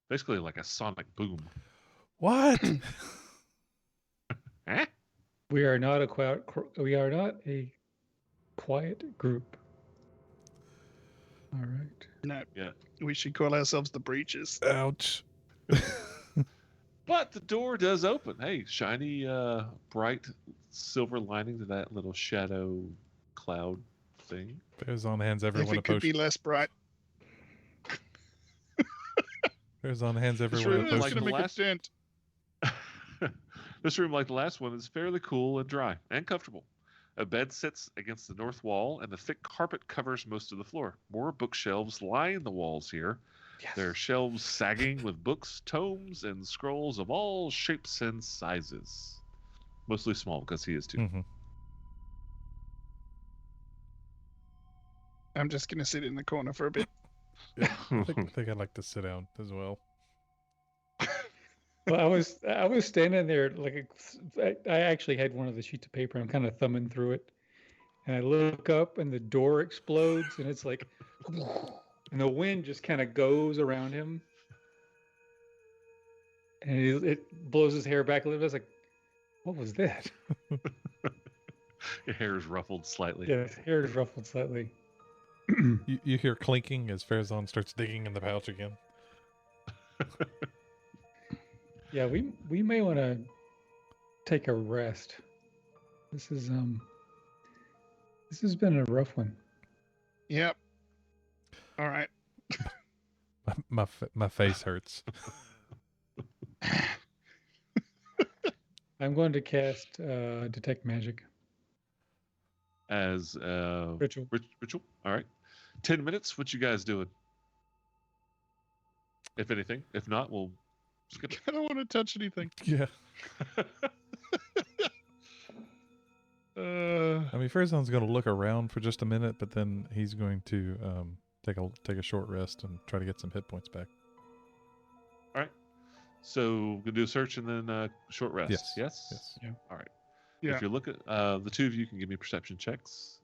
basically like a sonic boom. What? Eh? We are not a quiet group. All right. No. Yeah. We should call ourselves the Breaches. Ouch. But the door does open. Hey, shiny, bright silver lining to that little shadow cloud thing. Bears on hands, If everyone a it could be potion. less bright, Bears on hands, This everyone a room is it's like gonna potion. the make last- a dent. This room, like the last one, is fairly cool and dry and comfortable. A bed sits against the north wall, and the thick carpet covers most of the floor. More bookshelves line the walls here. There are shelves sagging with books, tomes, and scrolls of all shapes and sizes. Mostly small, because he is too. Mhm. I'm just gonna sit in the corner for a bit. I think I'd like to sit down as well. Well, I was standing there I actually had one of the sheets of paper. I'm kind of thumbing through it, and I look up, and the door explodes, and it's like, and the wind just kind of goes around him, and it blows his hair back a little bit. It's like, what was that? Your hair is ruffled slightly. Yeah, his hair is ruffled slightly. You hear clinking as Farazan starts digging in the pouch again. Yeah, we may want to take a rest. This has been a rough one. Yep. All right. My face hurts. I'm going to cast Detect Magic. As Ritual. ritual. All right. 10 minutes. What you guys doing? If anything. If not, we'll skip it. I don't want to touch anything. Yeah. Uh, I mean, Farazan's going to look around for just a minute, but then he's going to take a short rest and try to get some hit points back. So we're gonna do a search and then short rest. Yes. Yes. Yes. Yeah. All right. Yeah. If you look at the two of you can give me perception checks.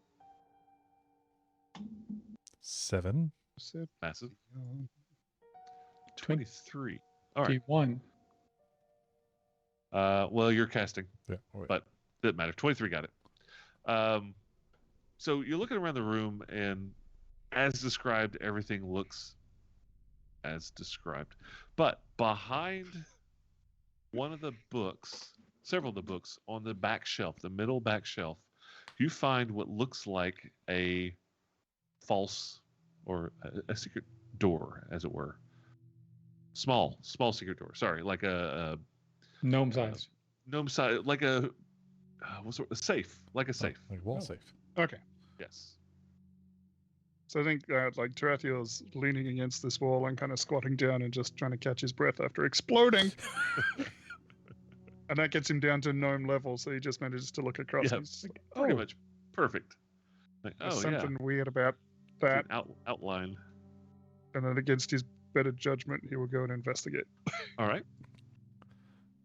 7. said, Massive. um, 23. All right. D1. Well, you're casting. Yeah. Wait. But doesn't matter. 23 got it. So you're looking around the room, and as described, everything looks as described. But behind one of the books, several of the books on the back shelf, the middle back shelf, you find what looks like a false or a secret door, as it were. Small secret door. Sorry, like a Gnome size. gnome size, like a a safe, like a safe. Like wall Oh. safe. Okay. Yes. So I think that like Tarathiel's leaning against this wall and kind of squatting down and just trying to catch his breath after exploding. And that gets him down to gnome level, so he just manages to look across. Yeah, and he's like, Pretty oh, much perfect. Like, there's oh yeah, something weird about It's that. an outline. And then against his better judgment, he will go and investigate. All right.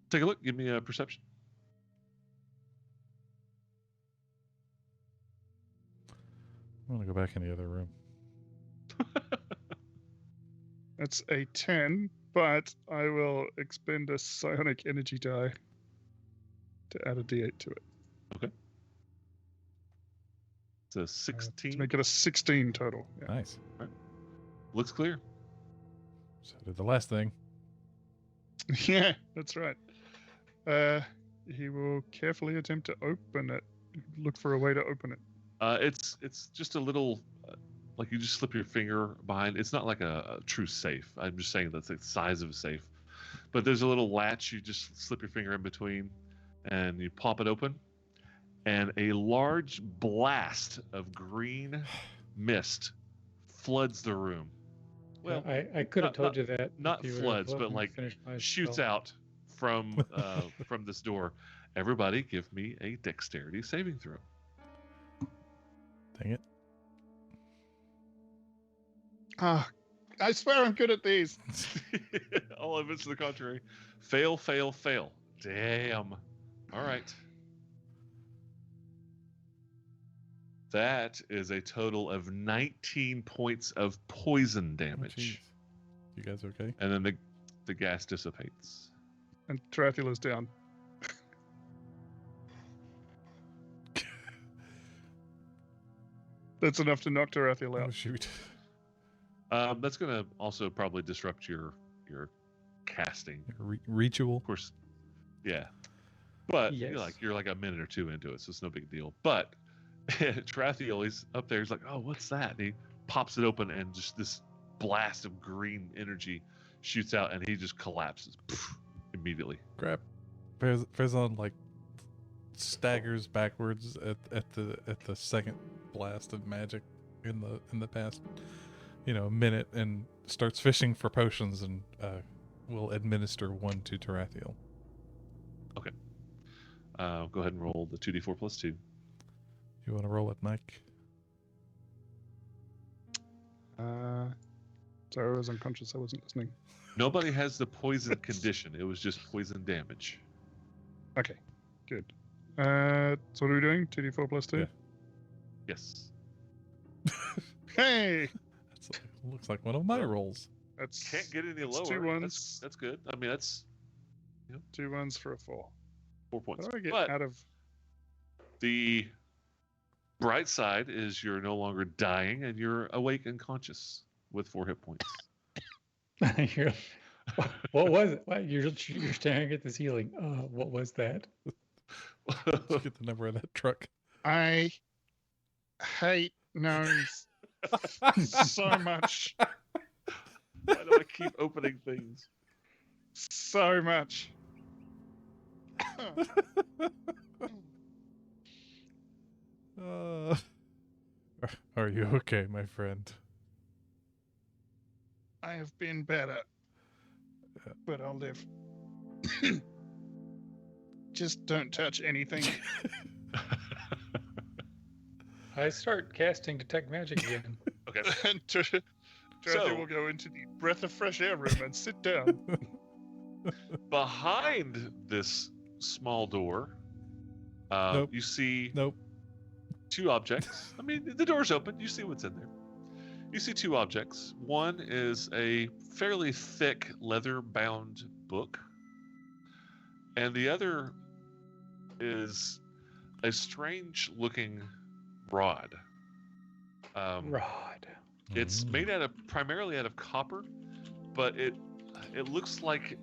Take a look. Give me a perception. I'm going to go back in the other room. That's a 10, but I will expend a psionic energy die to add a d8 to it. It's a To 16. make it a 16 total. Yeah. Nice. Looks clear. So did the last thing. Yeah, that's right. He will carefully attempt to open it. Look for a way to open it. It's just a little, like you just slip your finger behind. It's not like a true safe. I'm just saying that's the size of a safe. But there's a little latch. You just slip your finger in between, and you pop it open, and a large blast of green mist floods the room. Well, I could have told you that. not if you would've floods, let but me like finish my shoots spell. out from from this door. Everybody, give me a dexterity saving throw. Dang it. Ah, I swear I'm good at these. All of it's to the contrary. Fail, fail, fail. Damn. All right. That is a total of 19 points of poison Oh, damage. jeez. You guys okay? And then the gas dissipates. And Tarathiela's down. That's enough to knock Tarathiel Oh, out. shoot. That's going to also probably disrupt your casting. Ritual. Of course, yeah. But Yes. you're like a minute or two into it, so it's no big deal. But Tarathiel, he's up there. He's like, "Oh, what's that?" And he pops it open, and just this blast of green energy shoots out, and he just collapses immediately. Crap. Farazan like staggers backwards at the second blast of magic in the past minute, and starts fishing for potions, and will administer one to Tarathiel. Go ahead and roll the 2d4 plus 2. You want to roll it, Mike? Sorry, I was unconscious. I wasn't listening. Nobody has the poison condition. It was just poison damage. Okay, good. So what are we doing? 2d4 plus 2? Yeah. Yes. Hey! Looks like one of my rolls. That's Can't get any it's lower. 2 ones. That's good. I mean, that's 2 ones for a 4. 4 points. How do I get But out of? the bright side is you're no longer dying and you're awake and conscious with 4 hit points. You're- what was it? What, you're staring at the ceiling. What was that? Let's get the number of that truck. I hate gnomes so much, Why do I keep opening things? so much. Are you okay, my friend? I have been better, but I'll live. Just don't touch anything. I start casting detect magic again. Okay. And Dorothy will go into the breath of fresh air room and sit down. Behind this small door, Nope. you see Nope. 2 objects. I mean, the door's open. You see what's in there. You see 2 objects. One is a fairly thick leather-bound book, and the other is a strange-looking rod. Rod. It's made primarily out of copper, but it looks like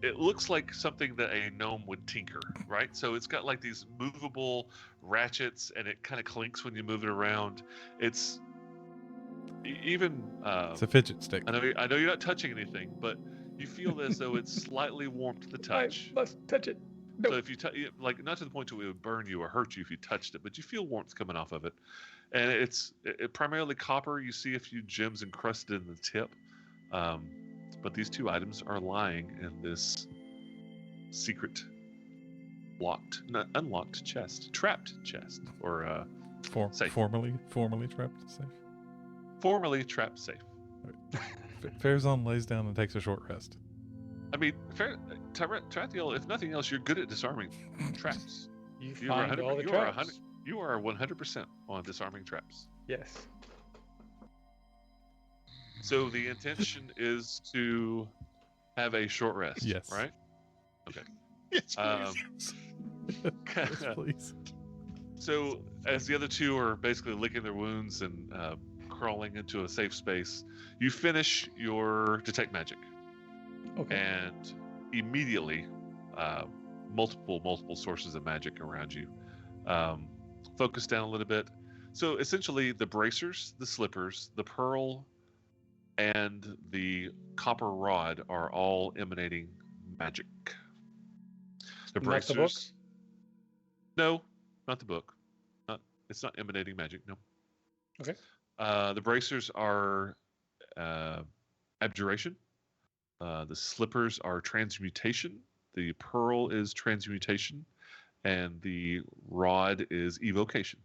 it looks like something that a gnome would tinker, right? So it's got like these movable ratchets, and it kind of clinks when you move it around. It's even. It's a fidget stick. I know you're not touching anything, but you feel as though it's slightly warm to the touch. I must touch it. No. So if you like, not to the point where it would burn you or hurt you if you touched it, but you feel warmth coming off of it, and it's primarily copper. You see a few gems encrusted in the tip, but these 2 items are lying in this secret, unlocked chest, trapped chest, or safe. Formerly trapped safe. Formerly trapped safe. Farazan lays down and takes a short rest. I mean, Tarathiel, if nothing else, you're good at disarming traps. You You are find 100%, all the you are traps. You are 100% on disarming traps. Yes. So the intention is to have a short rest. Yes. Right? Yes, please. Yes, please. So as the other 2 are basically licking their wounds and crawling into a safe space, you finish your detect magic, Okay. and immediately multiple sources of magic around you. Focus down a little bit. So essentially, the bracers, the slippers, the pearl, and the copper rod are all emanating magic. The Not bracers. the books? No, not the book. It's not emanating magic. No. Okay. The bracers are abjuration. The slippers are transmutation. The pearl is transmutation, and the rod is evocation.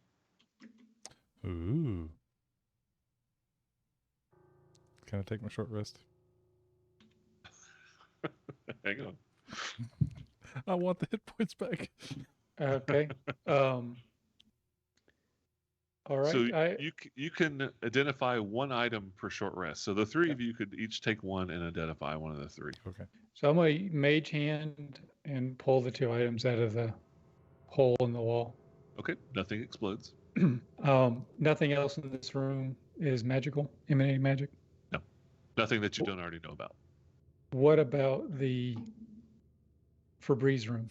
Ooh. Can I take my short rest? Hang on. I want the hit points back. Okay. All right. So you can identify 1 item per short rest. So the 3 of you could each take 1 and identify one of the 3. Okay. So I'm going to mage hand and pull the 2 items out of the hole in the wall. Okay. Nothing explodes. Nothing else in this room is magical, emanating magic. Nothing that you don't already know about. What about the Febreze room?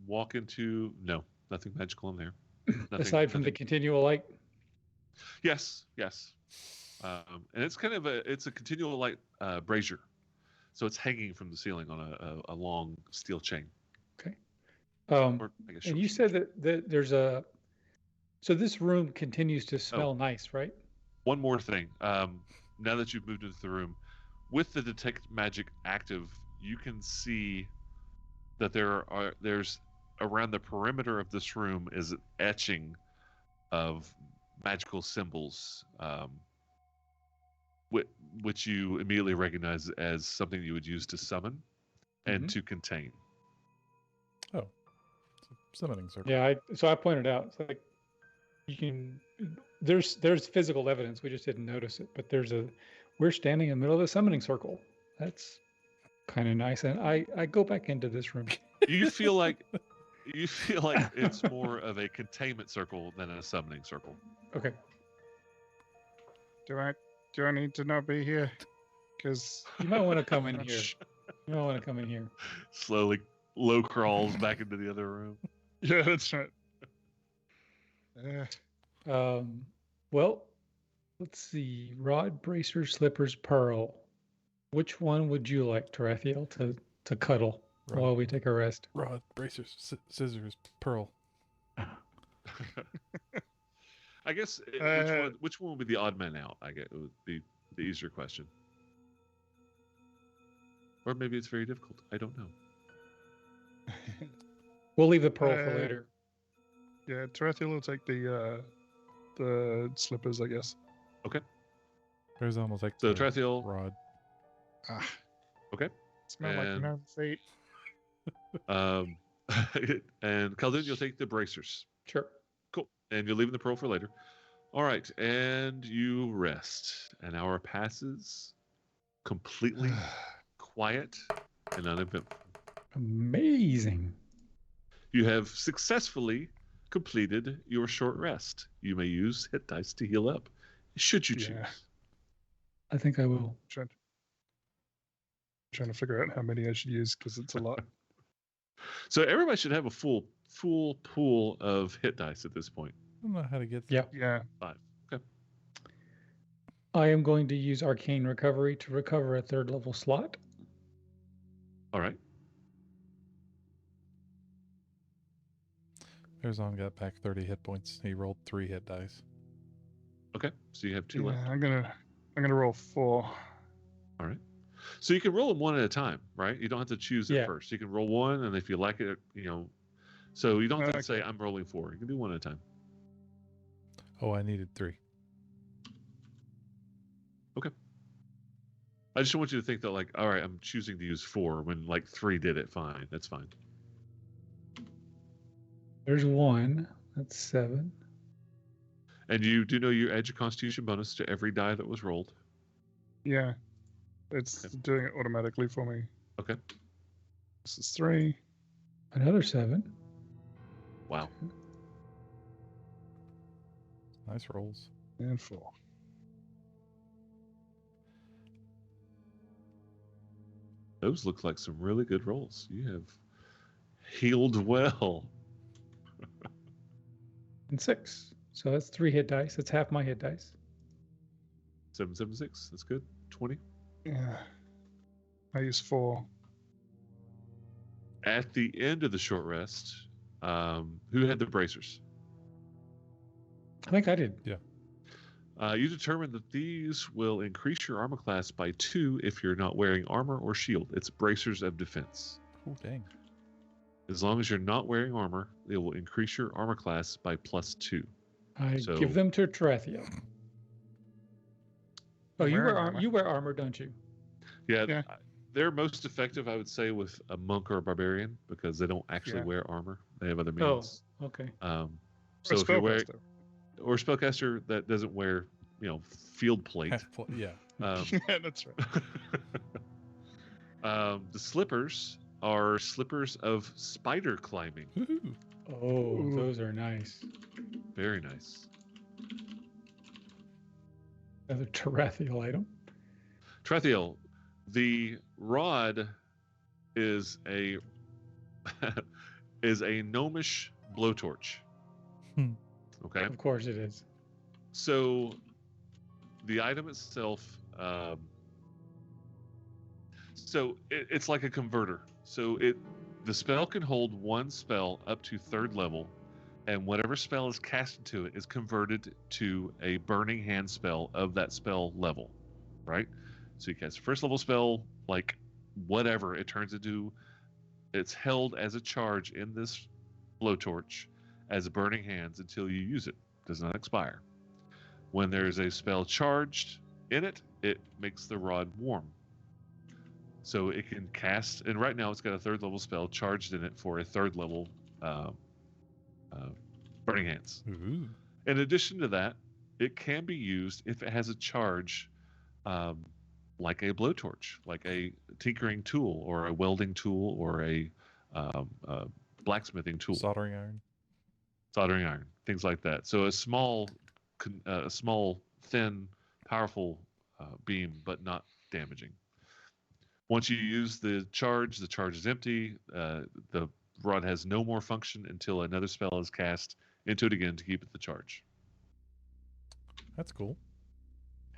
Walk into nothing magical in there. Nothing, Aside from the nothing. continual light? Yes. And it's kind of it's a continual light brazier, so it's hanging from the ceiling on a long steel chain. Okay. Or, I guess And short you chain. said that there's a... So this room continues to smell nice, right? One more thing. Now that you've moved into the room, with the detect magic active, you can see that there's around the perimeter of this room is an etching of magical symbols, which you immediately recognize as something you would use to summon and to contain. Oh. Summoning circle. Yeah, so I pointed out, it's like you can. There's physical evidence. We just didn't notice it. But we're standing in the middle of a summoning circle. That's kind of nice. And I go back into this room. You feel like it's more of a containment circle than a summoning circle. Okay. Do I need to not be here? Because You might want to come in here. You might want to come in here. Slowly low crawls back into the other room. yeah, that's right. Well, let's see. Rod, bracers, slippers, pearl. Which one would you like, Tarathiel, to cuddle Rod. while we take a rest? Rod, bracers, scissors, pearl. I guess which one would be the odd man out? I guess it would be the easier question. Or maybe it's very difficult. I don't know. We'll leave the pearl for later. Yeah, Tarathiel will take the slippers, I guess. There's almost like So the Tarathiel, Rod. Ah. Okay. Smell like And- your own feet. and Khaldun, you'll take the bracers. Sure. Cool. And you're leaving the pearl for later. All right. And you rest. An hour passes. Completely quiet and uneventful. Amazing. You have successfully completed your short rest. You may use hit dice to heal up, should you choose. Yeah. I think I will. Trying to figure out how many I should use because it's a lot. So everybody should have a full pool of hit dice at this point. I don't know how to get. Yeah. Yeah. I am going to use Arcane Recovery to recover a 3rd level slot. All right. Herzon got back 30 hit points. He rolled 3 hit dice. Okay. So you have 2 left. I'm gonna roll 4. All right. So you can roll them one at a time, right? You don't have to choose it Yeah. first. You can roll one, and if you like it, so you don't have to Okay. say I'm rolling 4. You can do one at a time. Oh, I needed 3. I just want you to think that, like, all right, I'm choosing to use 4 when like 3 did it. Fine, that's fine. There's 1. That's 7. And you do know you add your Constitution bonus to every die that was rolled. Yeah. It's doing it automatically for me. Okay. This is 3. Another 7. Wow. Nice rolls. And 4. Those look like some really good rolls. You have healed well. And 6. So that's 3 hit dice. That's half my hit dice. 776. That's good. 20. Yeah. I use 4. At the end of the short rest, who had the bracers? I think I did. You determine that these will increase your armor class by 2 if you're not wearing armor or shield. It's bracers of defense. Oh, dang. As long as you're not wearing armor, it will increase your armor class by +2. I So- give them to Tarathiel. Oh, I'm you wearing wear armor. you wear armor, don't you? Yeah, Yeah. they're most effective, I would say, with a monk or a barbarian because they don't actually Yeah. wear armor. They have other Oh, means. okay. So if you're wearing, Spellcaster. or a spellcaster that doesn't wear, field plate. Yeah. Um, Yeah, that's right. the slippers are slippers of spider climbing. Woohoo. Oh, Ooh. those are nice. Very nice. Another Tarathiel item. Tarathiel, the rod is a gnomish blowtorch. Hmm. Okay. Of course it is. So the item itself, it's like a converter. So the spell can hold one spell up to 3rd level, and whatever spell is cast into it is converted to a burning hand spell of that spell level, right? So you cast a 1st level spell, like whatever it turns into, it's held as a charge in this blowtorch as burning hands until you use it. Does not expire. When there's a spell charged in it, it makes the rod warm. So it can cast, and right now it's got a 3rd level spell charged in it for a 3rd level burning hands. Ooh. In addition to that, it can be used if it has a charge, um, like a blowtorch, like a tinkering tool, or a welding tool, or a blacksmithing tool, Soldering iron. soldering iron, things like that. So a small, thin, powerful beam, but not damaging. Once you use the charge is empty. The rod has no more function until another spell is cast into it again to keep it the charge That's cool.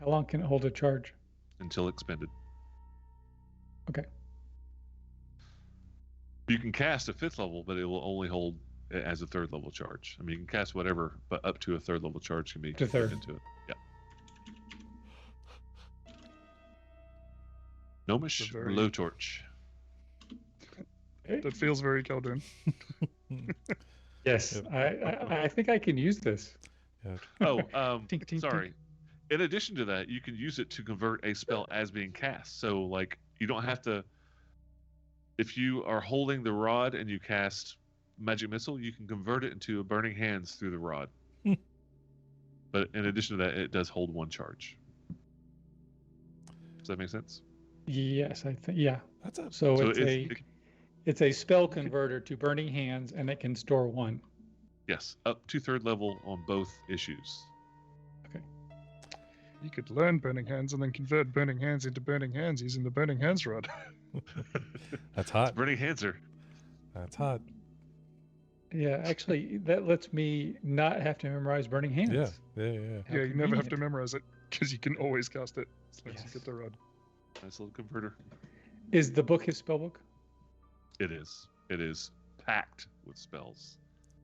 How long can it hold a charge? until expended. Okay. You can cast a 5th level, but it will only hold it as a 3rd level charge. I mean, you can cast whatever, but up to a 3rd level charge can be To put 3rd. into it. Yeah. Gnomish It's a very- blowtorch. That feels very Khaldun. Yes, I think I can use this. Yeah. Oh, Tink, tink, sorry. In addition to that, you can use it to convert a spell as being cast. So, like, you don't have to. If you are holding the rod and you cast Magic Missile, you can convert it into a Burning Hands through the rod. But in addition to that, it does hold 1 charge. Does that make sense? Yes, I think. Yeah. That's a So, So it's a spell converter to Burning Hands, and it can store 1. yes, up to 3rd level on both issues. You could learn Burning Hands and then convert Burning Hands into Burning Hands using the Burning Hands rod. that's hot. Burning Hands-er. That's hot. Yeah, actually, that lets me not have to memorize Burning Hands. Yeah. Yeah. Yeah, How you never have to convenient. memorize it because you can always cast it as long as you Yes. get the rod. Nice little converter. Is the book his spell book? It is. It is packed with spells.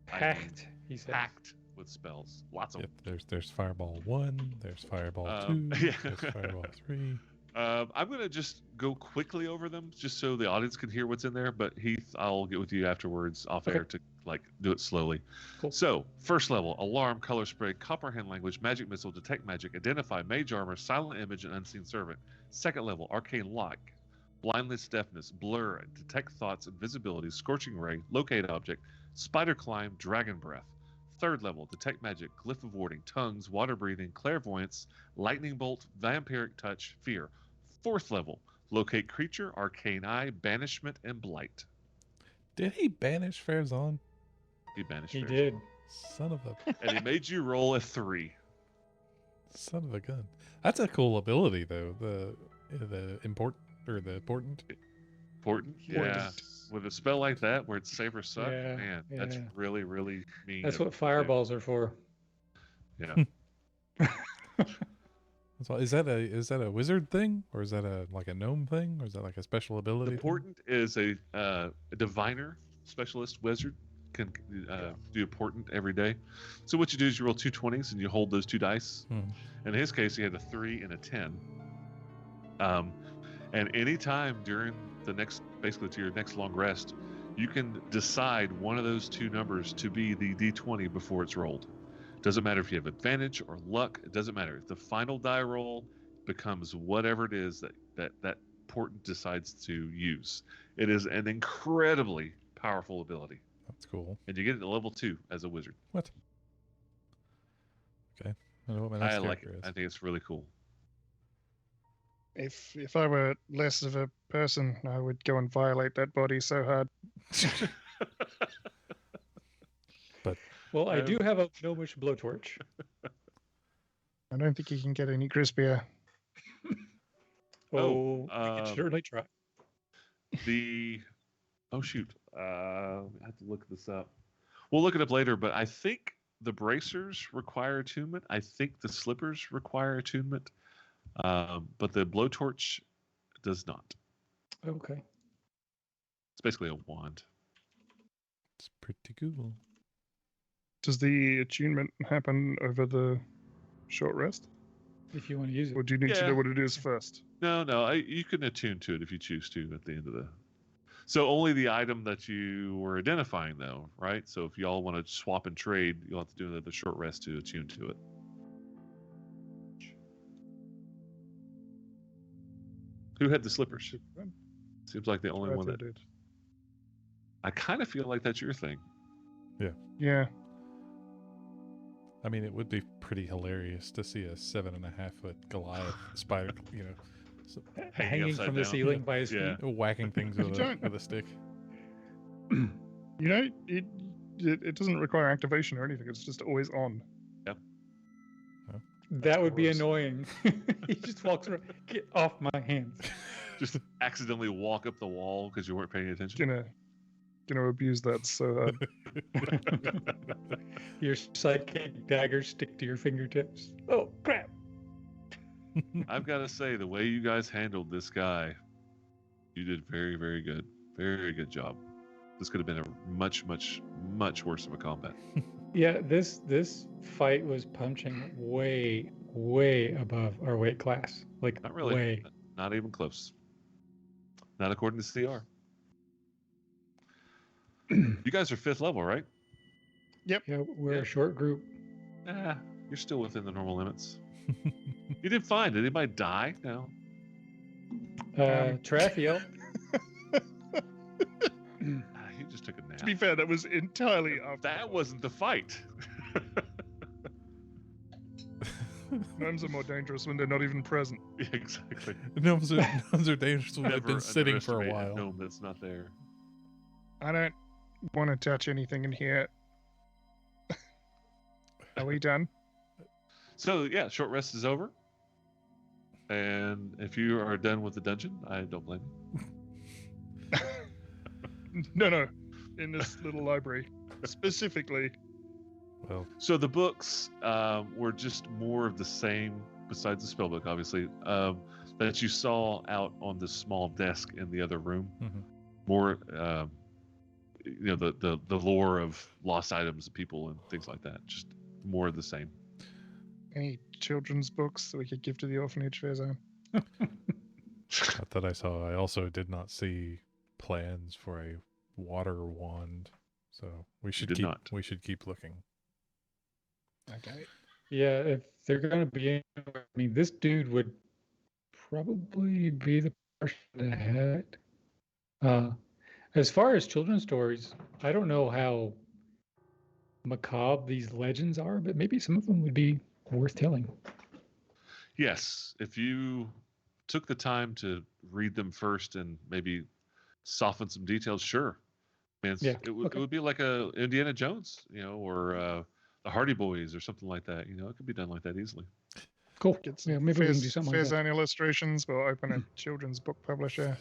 I mean, Packed, he said. Packed with spells. Lots of Yep. There's Fireball 1. There's Fireball 2. yeah. There's Fireball 3. I'm going to just go quickly over them just so the audience can hear what's in there. But Heath, I'll get with you afterwards off Okay. air to like do it slowly. Cool. So, first level, Alarm, Color Spray, Comprehend Language, Magic Missile, Detect Magic, Identify, Mage Armor, Silent Image, and Unseen Servant. Second level, Arcane Lock, Blindness, Deafness, Blur, Detect Thoughts, Invisibility, Scorching Ray, Locate Object, Spider Climb, Dragon Breath. Third level, Detect Magic, Glyph of Warding, Tongues, Water Breathing, Clairvoyance, Lightning Bolt, Vampiric Touch, Fear. Fourth level, Locate Creature, Arcane Eye, Banishment, and Blight. Did he banish Farazan? He banished He Farazan. did. Son of a And he made you roll a 3. son of a gun. That's a cool ability though. The important. Important? Yeah. With a spell like that where it's save or suck, Yeah, man, that's yeah. really, really mean. That's of what him to do. fireballs are for. Yeah. That's all. Is that a wizard thing, or is that a gnome thing, or is that like a special ability? thing? Important is a diviner specialist wizard can do important every day. So what you do is you roll 2 20s and you hold those 2 dice. Hmm. In his case, he had a 3 and a 10. And anytime during the next, basically to your next long rest, you can decide one of those 2 numbers to be the D20 before it's rolled. Doesn't matter if you have advantage or luck. It doesn't matter. The final die roll becomes whatever it is that portent decides to use. It is an incredibly powerful ability, That's cool. and you get it to level 2 as a wizard. What? Okay. I know what my next I like character it. is. I think it's really cool. If I were less of a person, I would go and violate that body so hard. Well, I do have a gnomish blowtorch. I don't think you can get any crispier. Oh, we um, can certainly try. Oh shoot, I have to look this up. We'll look it up later, but I think the bracers require attunement. I think the slippers require attunement, but the blowtorch does not. Okay. It's basically a wand. It's pretty cool. Does the attunement happen over the short rest? If you want to use it. Or do you need to Yeah. know what it is first? No, you can attune to it if you choose to at the end of the. So only the item that you were identifying, though, right? So if y'all want to swap and trade, you'll have to do the short rest to attune to it. Who had the slippers? Seems like the only one that. did. I kind of feel like that's your thing. Yeah. I mean, it would be pretty hilarious to see a 7.5-foot Goliath spider, hanging upside from the down. ceiling by his Yeah. feet. whacking things You with don't- a stick. You know, it doesn't require activation or anything. It's just always on. That would be gross. annoying. He just walks around. Get off my hands. Just accidentally walk up the wall because you weren't paying attention. Gonna abuse that so hard. Your psychic daggers stick to your fingertips. Oh crap! I've got to say, the way you guys handled this guy, you did very, very good. Very good job. This could have been a much, much, much worse of a combat. Yeah, this fight was punching way above our weight class. Like Not really. way. Not even close. Not according to CR. You guys are 5th level, right? Yeah, we're Yeah. a short group. You're still within the normal limits. You did fine. Did anybody die? No. Traffiel. He just took a nap. To be fair, that was entirely after. That wasn't the fight. Gnomes are more dangerous when they're not even present. Yeah, exactly. Gnomes are dangerous when they've Never been sitting for a underestimate while. gnome that's not there. I don't want to touch anything in here. Are we done? So yeah, short rest is over. And if you are done with the dungeon, I don't blame you. No. In this little library, specifically. Well, So the books were just more of the same, besides the spellbook, obviously, that you saw out on the small desk in the other room. Mhm. More, the lore of lost items, and people, and things like that. Just more of the same. Any children's books that we could give to the orphanage, Faizan? not that I saw. I also did not see plans for a water wand, so we should did not. keep looking. Okay. Yeah, if they're gonna be, I mean, this dude would probably be the person to have it. As far as children's stories, I don't know how macabre these legends are, but maybe some of them would be worth telling. Yes, if you took the time to read them first and maybe soften some details, sure. I mean, Yeah, it okay. would be like a Indiana Jones, or the Hardy Boys or something like that. It could be done like that easily. Cool. Get some Yeah, maybe we can do something like that. Faizan illustrations. We'll open a children's book publisher.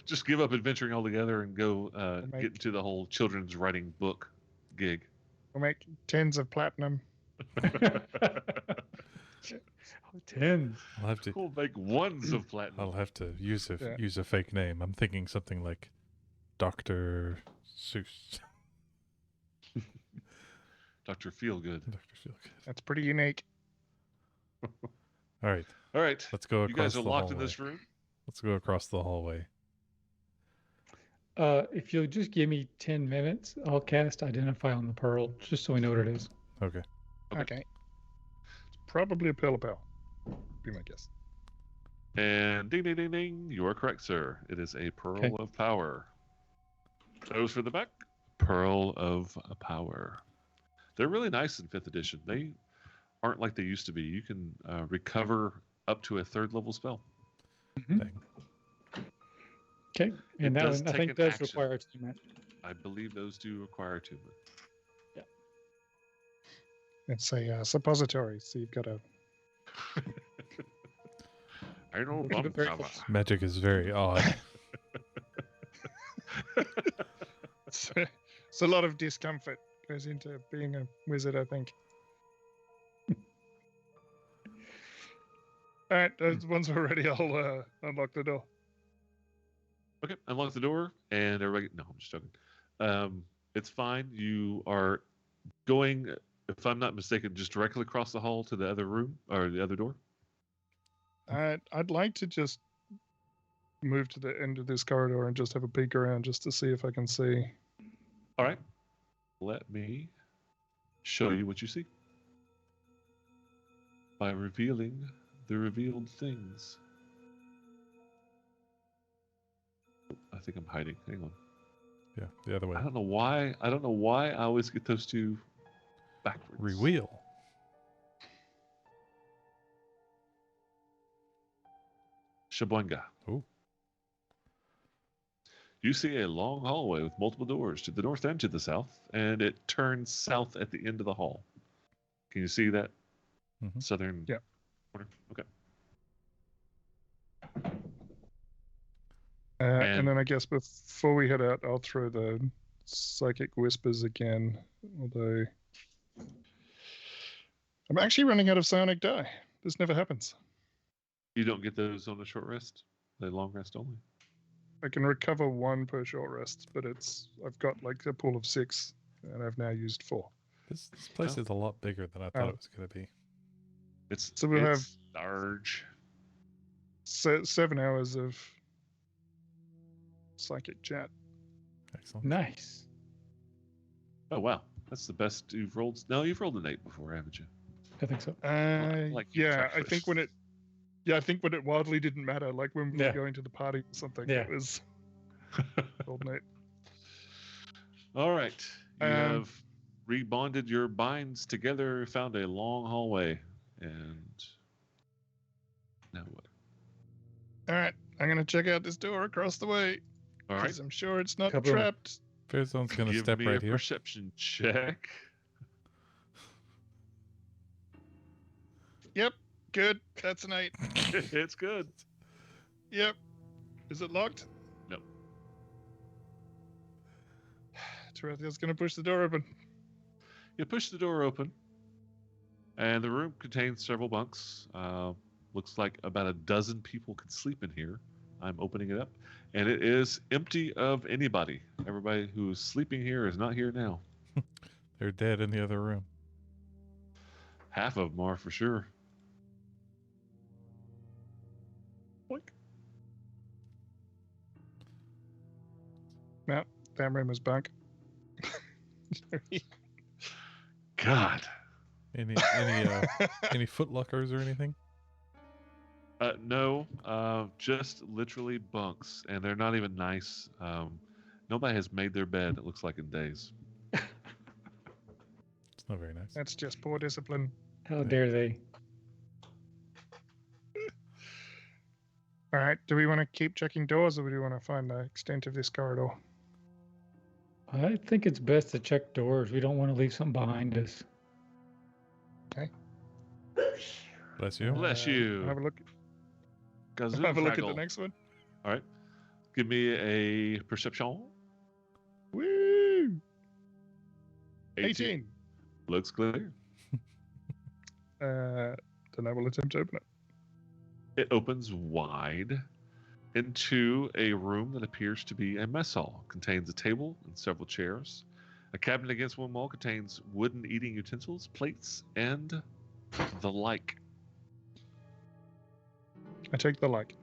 Just give up adventuring altogether and go make- get into the whole children's writing book gig. We'll make tens of platinum. Tens. I'll have to We'll make ones of platinum. I'll have to use Yeah. a fake name. I'm thinking something like Dr. Seuss. Dr. Feelgood. Dr. Feelgood. That's pretty unique. All right, All right. let's go You across guys are the locked in hallway. this room. Let's go across the hallway. If you'll just give me 10 minutes, I'll cast Identify on the Pearl, just so we know what it is. Okay. Okay. It's probably a Pelipel. Be my guess. And ding, ding, ding, ding. You are correct, sir. It is a Pearl Okay. of Power. Those for the back. Pearl of Power. They're really nice in 5th edition. They aren't like they used to be. You can recover up to a 3rd level spell. Dang. Okay. And that does one, I take think an does action. require a team match. I believe those do require attunement. It's a suppository, so you've got to. I know. Keep it very close. Magic is very odd. It's a lot of discomfort goes into being a wizard, I think. All right, once we're ready, I'll unlock the door. Okay, unlock the door, and everybody. No, I'm just joking. It's fine. You are going, if I'm not mistaken, just directly across the hall to the other room or the other door. I'd like to just move to the end of this corridor and just have a peek around just to see if I can see. All right. Let me show you what you see by revealing the revealed things. I think I'm hiding. Hang on. Yeah, the other way. I don't know why. I always get those two backwards. Rewheel. Shabuanga. Ooh. You see a long hallway with multiple doors to the north and to the south, and it turns south at the end of the hall. Can you see that Mhm. southern Yeah. corner? Okay. And And- then I guess before we head out, I'll throw the psychic whispers again. Although I'm actually running out of psionic die. This never happens. You don't get those on a short rest? The long rest only? I can recover 1 per short rest, but I've got like a pool of 6, and I've now used 4. This place Oh. is a lot bigger than I thought Oh. it was going to be. It's So we'll it's large. 7 hours of psychic chat. Excellent. Nice. Oh wow, that's the best you've rolled. No, you've rolled an 8 before, haven't you? I think so. like you Yeah, track I think first. I think when it wildly didn't matter, like when we Yeah. were going to the party or something, Yeah. it was rolled an 8. All right, you Um, have rebonded your binds together, found a long hallway, and now what? All right, I'm gonna check out this door across the way All right, because I'm sure it's not Kaboom. trapped. Fairzone's going to give step me right a here. perception check. Yep, good. That's an 8. It's good. Yep. Is it locked? No. Tarathiel's gonna push the door open. You push the door open, and the room contains several bunks. Looks like about a dozen people could sleep in here. I'm opening it up, and it is empty of anybody. Everybody who is sleeping here is not here now. They're dead in the other room. Half of them are for sure. Boink. No, that room was bunk. God. Any footlockers or anything? No, just literally bunks, and they're not even nice. Nobody has made their bed, it looks like, in days. It's not very nice. That's just poor discipline. How dare they? All right, do we want to keep checking doors, or do we want to find the extent of this corridor? I think it's best to check doors. We don't want to leave something behind us. Bless you. Bless you. Have a look. Gazoo Have a look at the fraggle. next one. All right. Give me a perception. Woo! 18. Looks clear. Then I will attempt to open it. It opens wide into a room that appears to be a mess hall. Contains a table and several chairs. A cabinet against one wall contains wooden eating utensils, plates, and the like. I take the like.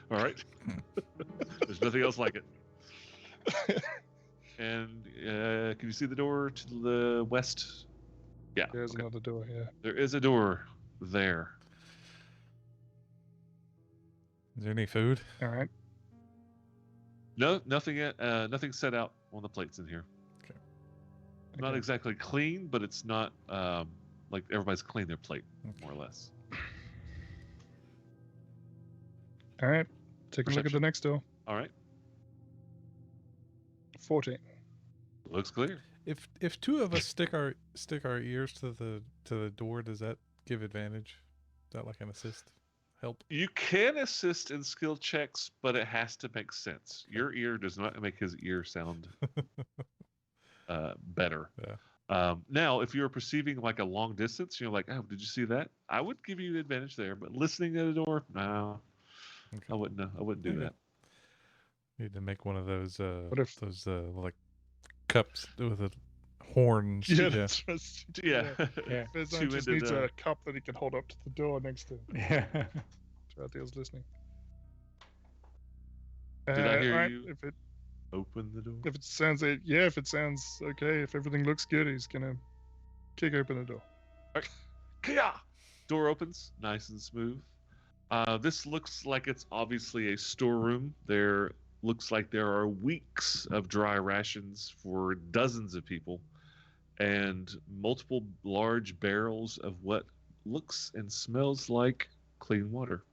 All right. There's nothing else like it. And can you see the door to the west? Yeah. There's okay. another door here. There is a door there. Is there any food? All right. No, nothing yet. Nothing set out on the plates in here. Not Okay. exactly clean, but it's not like everybody's cleaned their plate, more or less. All right. Take a look at the Perception. next door. All right. 14. Looks clear. If two of us stick our ears to the door, does that give advantage? Is that like an assist? Help? You can assist in skill checks, but it has to make sense. Your ear does not make his ear sound better. Yeah. Now, if you're perceiving like a long distance, you're like, oh, did you see that? I would give you the advantage there, but listening at the door, no, Okay. I wouldn't. I wouldn't do Okay. that. Need to make one of those What if- those like cups with a horn. Yeah, that's just, Yeah. Yeah. Faison Two just into needs the- a cup that he can hold up to the door next to him. Yeah. Tarathiel's listening. Did I hear alright, you? Open the door. If it sounds okay, if everything looks good, he's gonna kick open the door. Kia! Door opens, nice and smooth. This looks like it's obviously a storeroom. There looks like there are weeks of dry rations for dozens of people, and multiple large barrels of what looks and smells like clean water.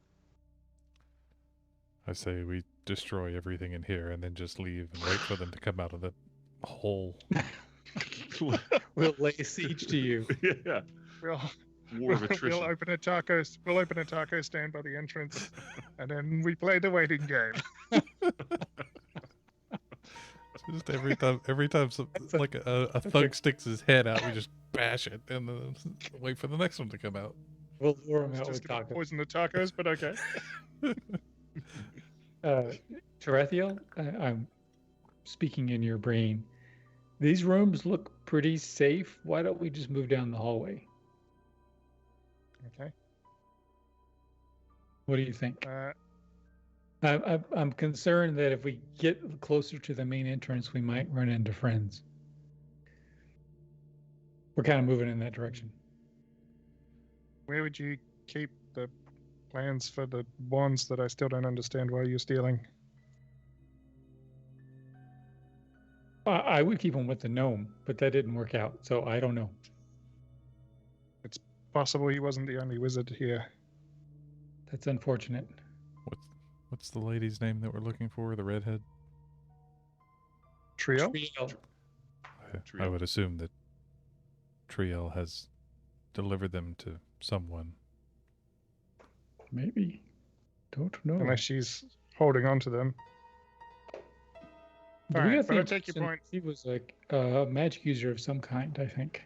I say we destroy everything in here and then just leave and wait for them to come out of the hole. We'll lay siege to you. Yeah, We'll, war of we'll attrition. open a taco. We'll open a taco stand by the entrance, and then we play the waiting game. Just every time some, like a thug sticks his head out, we just bash it and then wait for the next one to come out. We'll lure them It's out just with gonna tacos. poison the tacos, but okay. Tarathiel, I'm speaking in your brain. These rooms look pretty safe. Why don't we just move down the hallway? Okay. What do you think? Uh, I'm concerned that if we get closer to the main entrance, we might run into friends. We're kind of moving in that direction. where would you keep the plans for the wands that I still don't understand why you're stealing? I would keep them with the gnome, but that didn't work out, so I don't know. Possible he wasn't the only wizard here. That's unfortunate. What's the lady's name that we're looking for? The redhead? Trio? Trio. I would assume that Triel has delivered them to someone. Maybe. Don't know. Unless she's holding on to them. But Fine, we got but the I take your impression point. He was like a magic user of some kind, I think.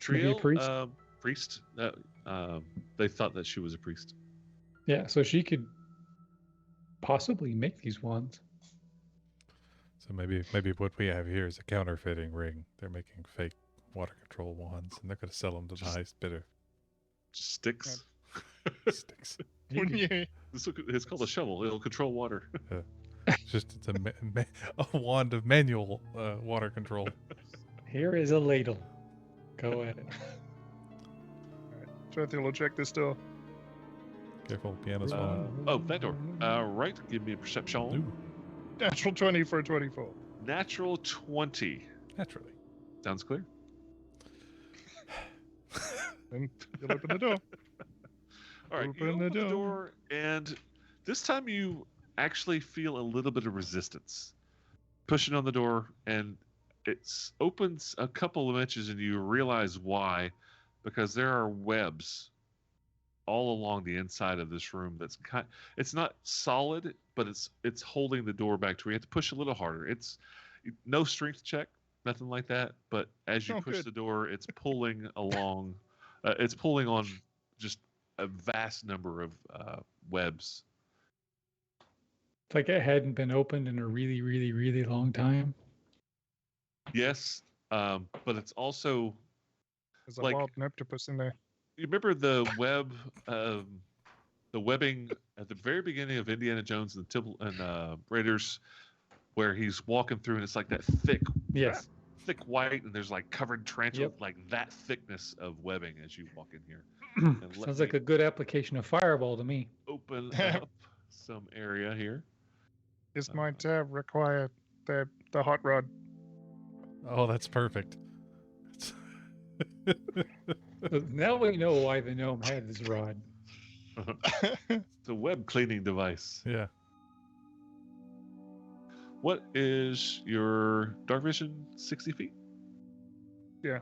Maybe a Trio, priest? priest. They thought that she was a priest. Yeah, so she could possibly make these wands. So maybe what we have here is a counterfeiting ring. They're making fake water control wands, and they're going to sell them to the Just- highest bidder. Sticks. Sticks. Wouldn't you? It's called a shovel. It'll control water. It's a wand of manual water control. Here is a ladle. Go at it. Tarathiel will check this door. Careful, piano's falling. Oh, that door. Right. Give me a perception. Ooh, Natural 20 for a 24. Natural 20. naturally. Sounds clear. Then you'll open the door. All right. You Open the open the door. door, and this time you actually feel a little bit of resistance. Pushing on the door, and it opens a couple of inches, and you realize why. Because there are webs all along the inside of this room. It's not solid, but it's holding the door back to where you have to push a little harder. It's no strength check, nothing like that. But as you Oh, push good. the door, it's pulling along. It's pulling on just a vast number of webs. It's like it hadn't been opened in a really, really, really long time. Yes, but it's also. There's a Like- wild octopus in there. You remember the webbing at the very beginning of Indiana Jones and Raiders, where he's walking through and it's like that thick Yes. white, and there's like covered tarantula, Yep. like that thickness of webbing as you walk in here. let Sounds like me- a good application of fireball to me. Open up some area here. This might require the hot rod. Oh, that's perfect. Now we know why the gnome had this rod. It's a web cleaning device. Yeah. What is your dark vision? 60 feet? Yeah.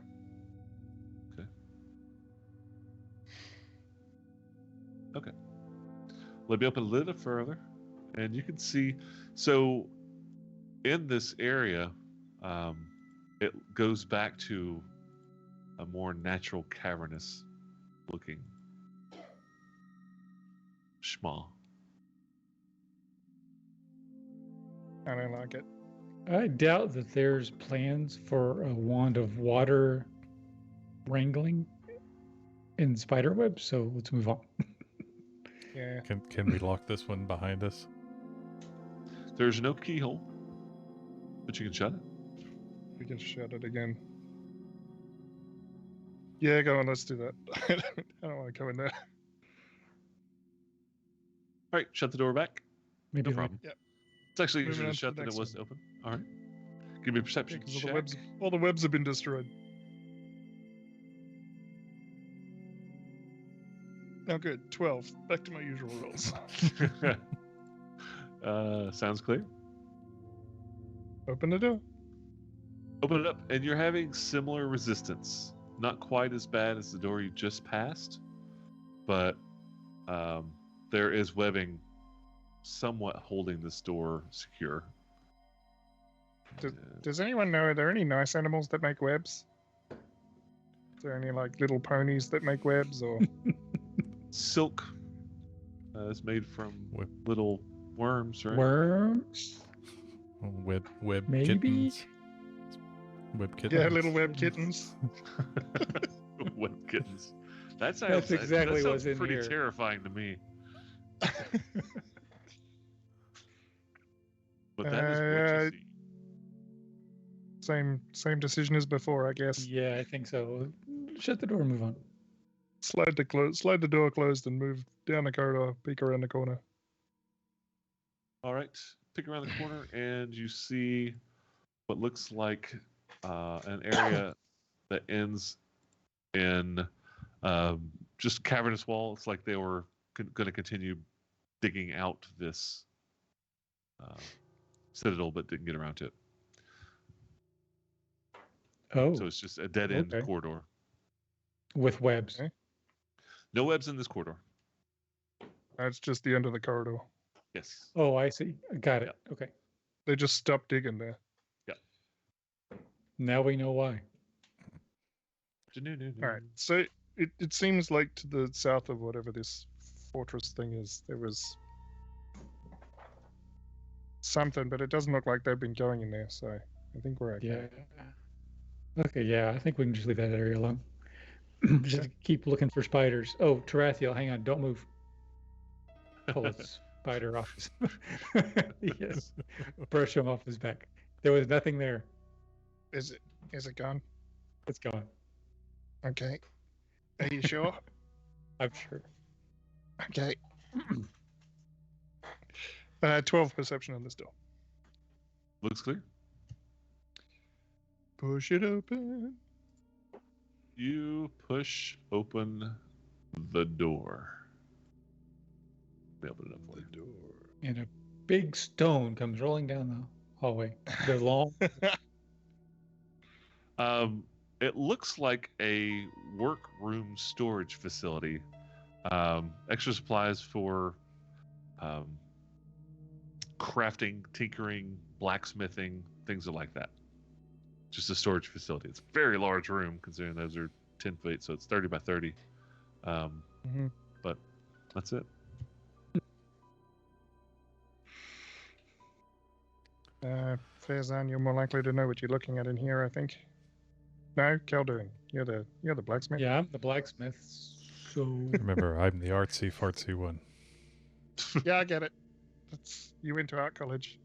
Okay. Okay. Let me open a little further, and you can see. So, in this area, it goes back to a more natural, cavernous looking schma. I don't like it. I doubt that there's plans for a wand of water wrangling in spiderweb, so let's move on. Yeah. Can we lock this one behind us? There's no keyhole, but you can shut it. We can shut it again. Yeah, go on, let's do that. I don't want to go in there. All right, shut the door back. Maybe No later. problem. Yep. It's actually Moving easier on to to the shut than it next was to one. open. All right. Give me a perception Because check. all the webs have been destroyed. Oh, good. 12. Back to my usual rolls. Sounds clear. Open the door. Open it up, and you're having similar resistance. Not quite as bad as the door you just passed, but there is webbing somewhat holding this door secure. Does anyone know, are there any nice animals that make webs? Is there any like little ponies that make webs, or Silk is made from Web. little worms, right? Worms? Web Maybe? kittens. Web kittens. yeah, little web kittens? Web kittens. That sounds, That's exactly that what's sounds in pretty here. terrifying to me. But that is what you see. Same decision as before, I guess. Yeah, I think so. Shut the door and move on. Slide the door closed and move down the corridor, peek around the corner. All right, pick around the corner, and you see what looks like an area that ends in just cavernous wall. It's like they were going to continue digging out this citadel, but didn't get around to it. Oh, So it's just a dead end okay. corridor. with webs. Okay. No webs in this corridor. That's just the end of the corridor. Yes. Oh, I see. Got it. Okay. They just stopped digging there. Now we know why. All right. So it seems like to the south of whatever this fortress thing is, there was something, but it doesn't look like they've been going in there. So I think we're okay. Yeah. Okay, yeah, I think we can just leave that area alone. Just keep looking for spiders. Oh, Tarathiel, hang on, don't move. Pull his spider off his yes. Brush him off his back. There was nothing there. Is it gone? It's gone. Okay. Are you sure? I'm sure. Okay. 12 perception on this door. Looks clear. Push it open. You push open the door. Let me open it up for you. And a big stone comes rolling down the hallway. The long It looks like a workroom storage facility. Extra supplies for crafting, tinkering, blacksmithing, things like that. Just a storage facility. It's a very large room considering those are 10 feet, so it's 30 by 30. But that's it. Farazan, you're more likely to know what you're looking at in here, I think. No, Khaldun, you're the blacksmith. Yeah, I'm the blacksmith. So Remember, I'm the artsy fartsy one. Yeah, I get it. You went to art college.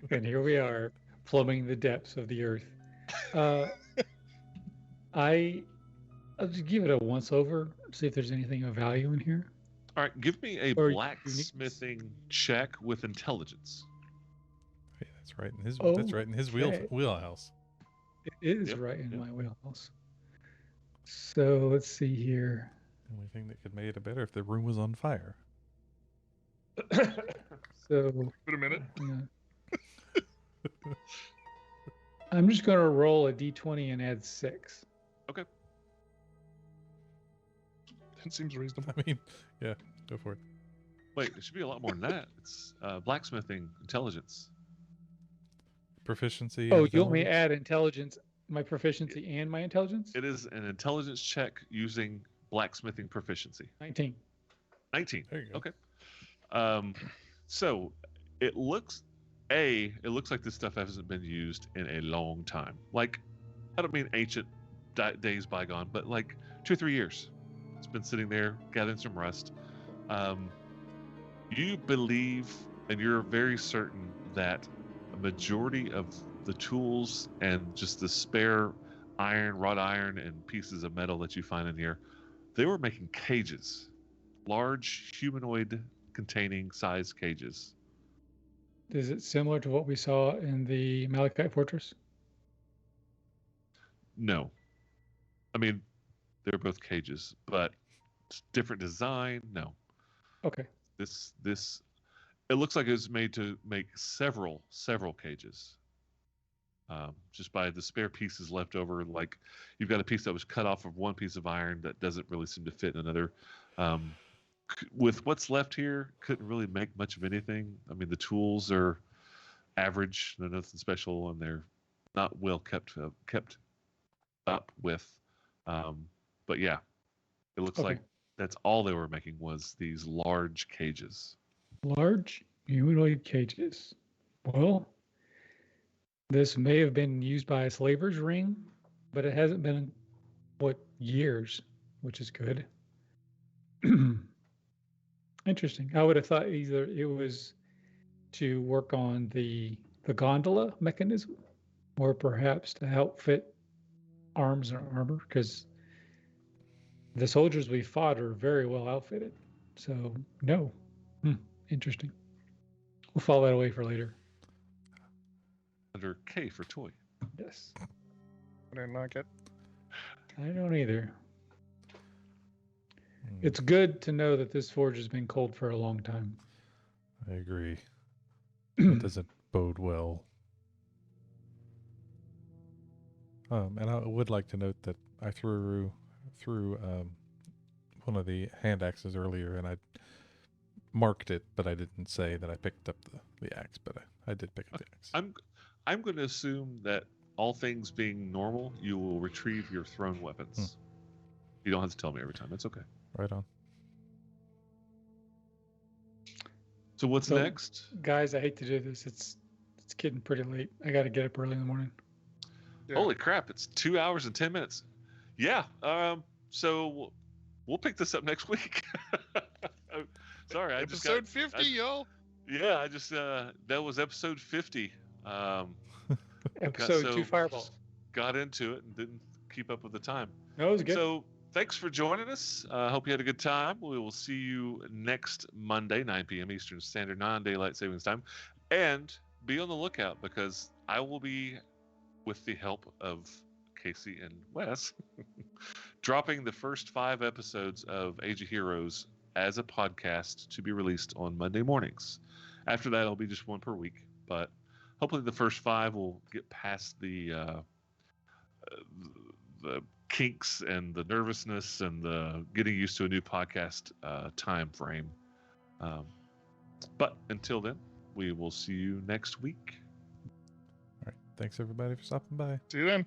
and here we are, plumbing the depths of the earth. I'll just give it a once over, see if there's anything of value in here. All right, give me a Or blacksmithing check with intelligence. Hey, that's right in his. Oh, That's right in his okay. wheelhouse. It is Yep, right in yep. my wheelhouse. So let's see here. The only thing that could make it better if the room was on fire. So Wait a minute. yeah. I'm just going to roll a d20 and add 6. That seems reasonable. I mean, yeah, go for it. Wait, it should be a lot more than that. It's blacksmithing intelligence. Proficiency. Oh, and you want me to ability? add intelligence, my proficiency, and my intelligence? It is an intelligence check using blacksmithing proficiency. 19. 19. There you go. Okay. So it looks like this stuff hasn't been used in a long time. Like, I don't mean ancient days bygone, but like 2 or 3 years. It's been sitting there gathering some rust. You believe, and you're very certain that a majority of the tools and just the spare iron, wrought iron, and pieces of metal that you find in here, they were making cages, large humanoid containing size cages. Is it similar to what we saw in the Malachite Fortress? No. I mean, They're both cages, but different design. No, Okay. this it looks like it was made to make several cages. Just by the spare pieces left over, like you've got a piece that was cut off of one piece of iron that doesn't really seem to fit in another. With what's left here, couldn't really make much of anything. I mean, the tools are average, they're nothing special, and they're not well kept up with. But yeah, it looks Okay. like that's all they were making was these large cages. Large humanoid cages. Well, this may have been used by a slaver's ring, but it hasn't been in, years, which is good. Interesting. I would have thought either it was to work on the gondola mechanism, or perhaps to outfit arms and armor, because the soldiers we fought are very well outfitted. So no. Interesting. We'll file that away for later. Under K for toy. Yes. I don't like it. I don't either. Hmm, It's good to know that this forge has been cold for a long time. I agree. That doesn't bode well. And I would like to note that I threw one of the hand axes earlier, and I marked it, but I didn't say that I picked up the axe. But I did pick up the axe. I'm going to assume that all things being normal, you will retrieve your thrown weapons. You don't have to tell me every time. That's okay. Right on. So what's So- next? Guys, I hate to do this. It's getting pretty late. I got to get up early in the morning. Yeah. Holy crap! It's 2 hours and 10 minutes. Yeah. So we'll pick this up next week. Sorry, I just got. Episode 50, y'all. Yeah, I just that was episode 50. Episode so- 2 Fireball. Got into it and didn't keep up with the time. No, it was good. So thanks for joining us. Hope you had a good time. We will see you next Monday, 9 p.m. Eastern Standard, non-daylight savings time. And be on the lookout because I will be, with the help of Casey and Wes, dropping the first 5 episodes of Age of Heroes as a podcast to be released on Monday mornings. After that, it'll be just one per week. But hopefully the first 5 will get past the kinks and the nervousness and the getting used to a new podcast time frame. But until then, we will see you next week. All right. Thanks everybody for stopping by. See you then.